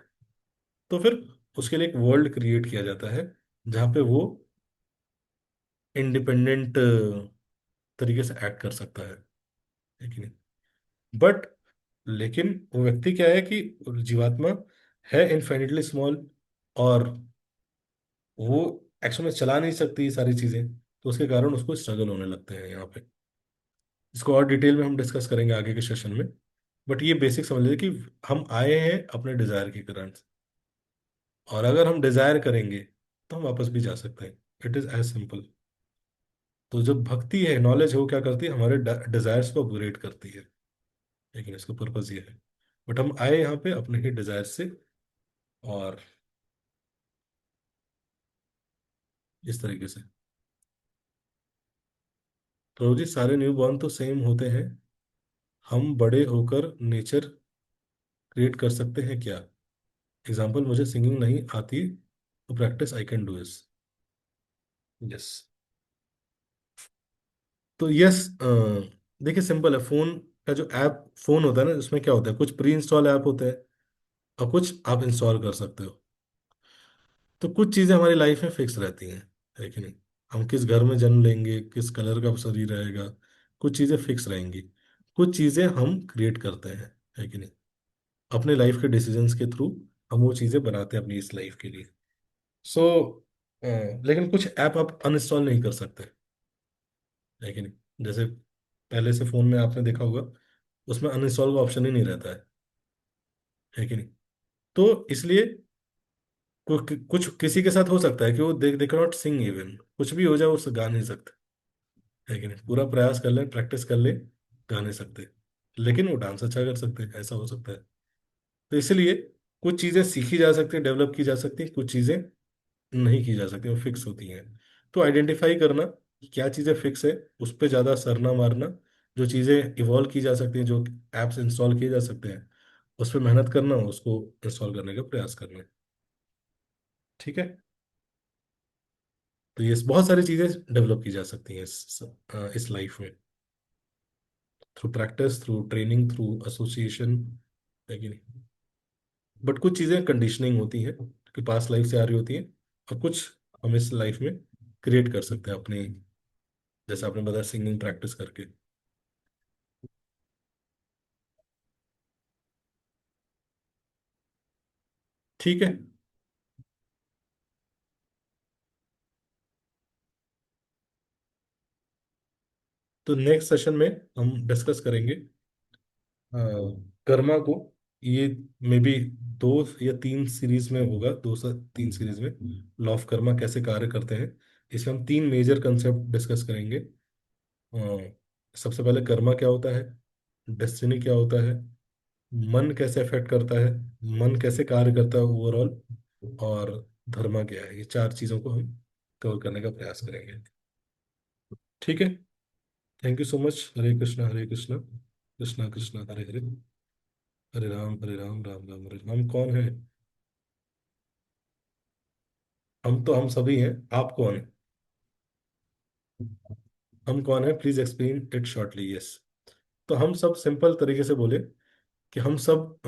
तो फिर उसके लिए एक वर्ल्ड क्रिएट किया जाता है जहाँ पे वो इंडिपेंडेंट तरीके से एक्ट कर सकता है कि नहीं? बट लेकिन वो व्यक्ति क्या है कि जीवात्मा है इन्फिनिटली स्मॉल, और वो एक्चुअल में चला नहीं सकती ये सारी चीजें, तो उसके कारण उसको स्ट्रगल होने लगते हैं यहाँ पे। इसको और डिटेल में हम डिस्कस करेंगे आगे के सेशन में। बट ये बेसिक समझ लीजिए कि हम आए हैं अपने डिजायर के कारण, और अगर हम डिजायर करेंगे तो हम वापस भी जा सकते हैं। It is as simple. तो जब भक्ति है, नॉलेज है, वो क्या करती है, हमारे डिजायर्स को अपग्रेड करती है। लेकिन इसका पर्पज ये है। बट हम आए यहाँ पे अपने ही डिजायर से, और इस तरीके से। तो जी सारे न्यू बॉर्न तो सेम होते हैं। हम बड़े होकर नेचर क्रिएट कर सकते हैं क्या? एग्जाम्पल, मुझे सिंगिंग नहीं आती तो प्रैक्टिस आई कैन डू इस। यस। तो यस, देखिए सिंपल है। फोन का जो ऐप फोन होता है ना, उसमें क्या होता है, कुछ प्री इंस्टॉल ऐप होते हैं और कुछ आप इंस्टॉल कर सकते हो। तो कुछ चीजें हमारी लाइफ में फिक्स रहती हैं, है कि नहीं? हम किस घर में जन्म लेंगे, किस कलर का शरीर रहेगा, कुछ चीजें फिक्स रहेंगी। कुछ चीजें हम क्रिएट करते हैं, है कि नहीं? अपने लाइफ के डिसीजंस के थ्रू हम वो चीजें बनाते हैं अपनी इस लाइफ के लिए। सो लेकिन कुछ ऐप आप अनइंस्टॉल नहीं कर सकते, है कि नहीं? जैसे पहले से फोन में आपने देखा होगा, उसमें अनइंस्टॉल का ऑप्शन ही नहीं रहता है कि नहीं? तो इसलिए कुछ किसी के साथ हो सकता है कि वो दे नॉट सिंग, इवन कुछ भी हो जाए वो गा नहीं सकते, है कि नहीं? पूरा प्रयास कर ले, प्रैक्टिस कर ले, गा नहीं सकते, लेकिन वो डांस अच्छा कर सकते हैं, ऐसा हो सकता है। तो इसलिए कुछ चीजें सीखी जा सकती हैं, डेवलप की जा सकती हैं, कुछ चीजें नहीं की जा सकती, वो फिक्स होती हैं। तो आइडेंटिफाई करना कि क्या चीजें फिक्स है, उस पर ज्यादा सर ना मारना। जो चीजें इवॉल्व की जा सकती हैं, जो एप्स इंस्टॉल किए जा सकते हैं, उस पर मेहनत करना, उसको इंस्टॉल करने का प्रयास करना। ठीक है? तो ये बहुत सारी चीजें डेवलप की जा सकती हैं इस लाइफ में, through practice, through training, through association, है कि नहीं? बट कुछ चीजें कंडीशनिंग होती हैं कि पास्ट लाइफ से आ रही होती हैं, और कुछ हम इस लाइफ में क्रिएट कर सकते हैं अपनी, जैसे आपने बताया सिंगिंग प्रैक्टिस करके। ठीक है। तो नेक्स्ट सेशन में हम डिस्कस करेंगे कर्मा को। ये मे बी 2 या 3 सीरीज में होगा, 2 से 3 सीरीज में लॉ ऑफ कर्मा कैसे कार्य करते हैं, इसमें हम तीन मेजर कंसेप्ट डिस्कस करेंगे। सबसे पहले कर्मा क्या होता है, डेस्टिनी क्या होता है, मन कैसे अफेक्ट करता है, मन कैसे कार्य करता है ओवरऑल, और धर्मा क्या है। ये चार चीजों को हम कवर करने का प्रयास करेंगे। ठीक है। Thank you so much. Hare Krishna Hare Krishna, Krishna Krishna Hare Hare, Hare Ram Ram Ram Hare Ram. हम कौन है? हम तो हम सभी हैं। आप कौन है? हम कौन है, please explain it shortly. Yes. तो हम सब सिंपल तरीके से बोले कि हम सब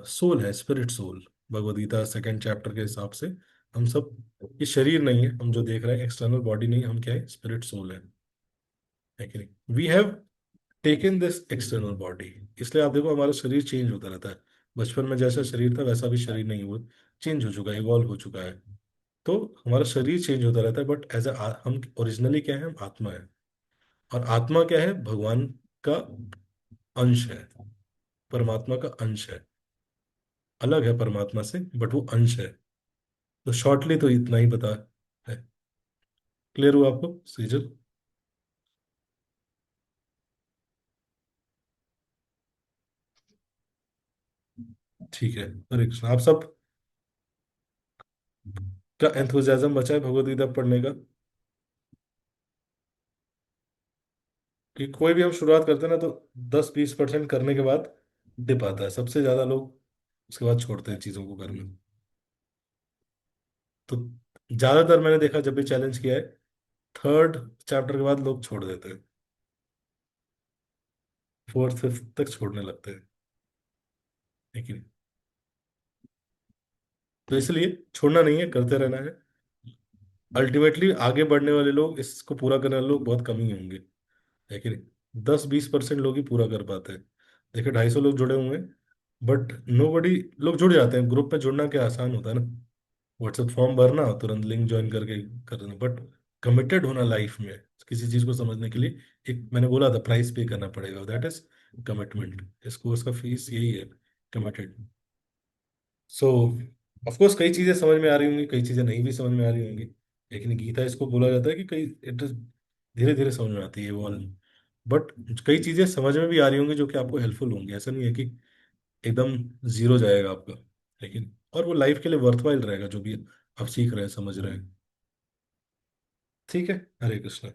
सोल है, spirit soul. Bhagavad Gita second chapter के हिसाब से हम सब, ये शरीर नहीं है हम जो देख रहे हैं, एक्सटर्नल बॉडी नहीं है, हम क्या है, स्पिरिट सोल है कि नहीं? We have taken this external body. इसलिए आप देखो हमारा शरीर चेंज होता रहता है। बचपन में जैसा शरीर था वैसा भी शरीर नहीं हुआ, चेंज हो चुका है, इवॉल्व हो चुका है। तो हमारा शरीर चेंज होता रहता है, बट एज अ हम ओरिजिनली क्या है, हम आत्मा है। और आत्मा क्या है, भगवान का अंश है, परमात्मा का अंश है। अलग है परमात्मा से, बट वो अंश है। तो शॉर्टली तो इतना ही बता है। क्लियर हुआ आपको सीजन? ठीक है। हरे कृष्ण। आप सब का एंथुजियाज्म बचा है भगवद गीता पढ़ने का? कि कोई भी हम शुरुआत करते हैं ना, तो 10-20% करने के बाद डिप आता है। सबसे ज्यादा लोग उसके बाद छोड़ते हैं चीजों को करना। तो ज्यादातर मैंने देखा जब भी चैलेंज किया है, थर्ड चैप्टर के बाद लोग छोड़ देते हैं, फोर्थ फिफ्थ तक छोड़ने लगते हैं। लेकिन तो इसलिए छोड़ना नहीं है, करते रहना है। अल्टीमेटली आगे बढ़ने वाले लोग, इसको पूरा करने वाले लोग बहुत कम ही होंगे। लेकिन 10-20% लोग ही पूरा कर पाते हैं। देखिए 250 लोग जुड़े हुए हैं, बट नो बडी। लोग जुड़ जाते हैं, ग्रुप में जुड़ना क्या आसान होता है ना, व्हाट्सएप फॉर्म भरना, तुरंत लिंक ज्वाइन करके करना। बट कमिटेड होना लाइफ में किसी चीज को समझने के लिए, एक मैंने बोला था प्राइस पे करना पड़ेगा, दैट इज कमिटमेंट। इस कोर्स का फीस यही है, कमिटेड। सो ऑफ कोर्स कई चीजें समझ में आ रही होंगी, कई चीजें नहीं भी समझ में आ रही होंगी। लेकिन गीता इसको बोला जाता है कि कई इट इज धीरे धीरे समझ में आती है वो। बट कई चीजें समझ में भी आ रही होंगी जो कि आपको हेल्पफुल होंगी। ऐसा नहीं है कि एकदम जीरो जाएगा आपका। लेकिन और वो लाइफ के लिए वर्थवाइल रहेगा जो भी आप सीख रहे हैं, समझ रहे हैं। ठीक है। हरे कृष्ण।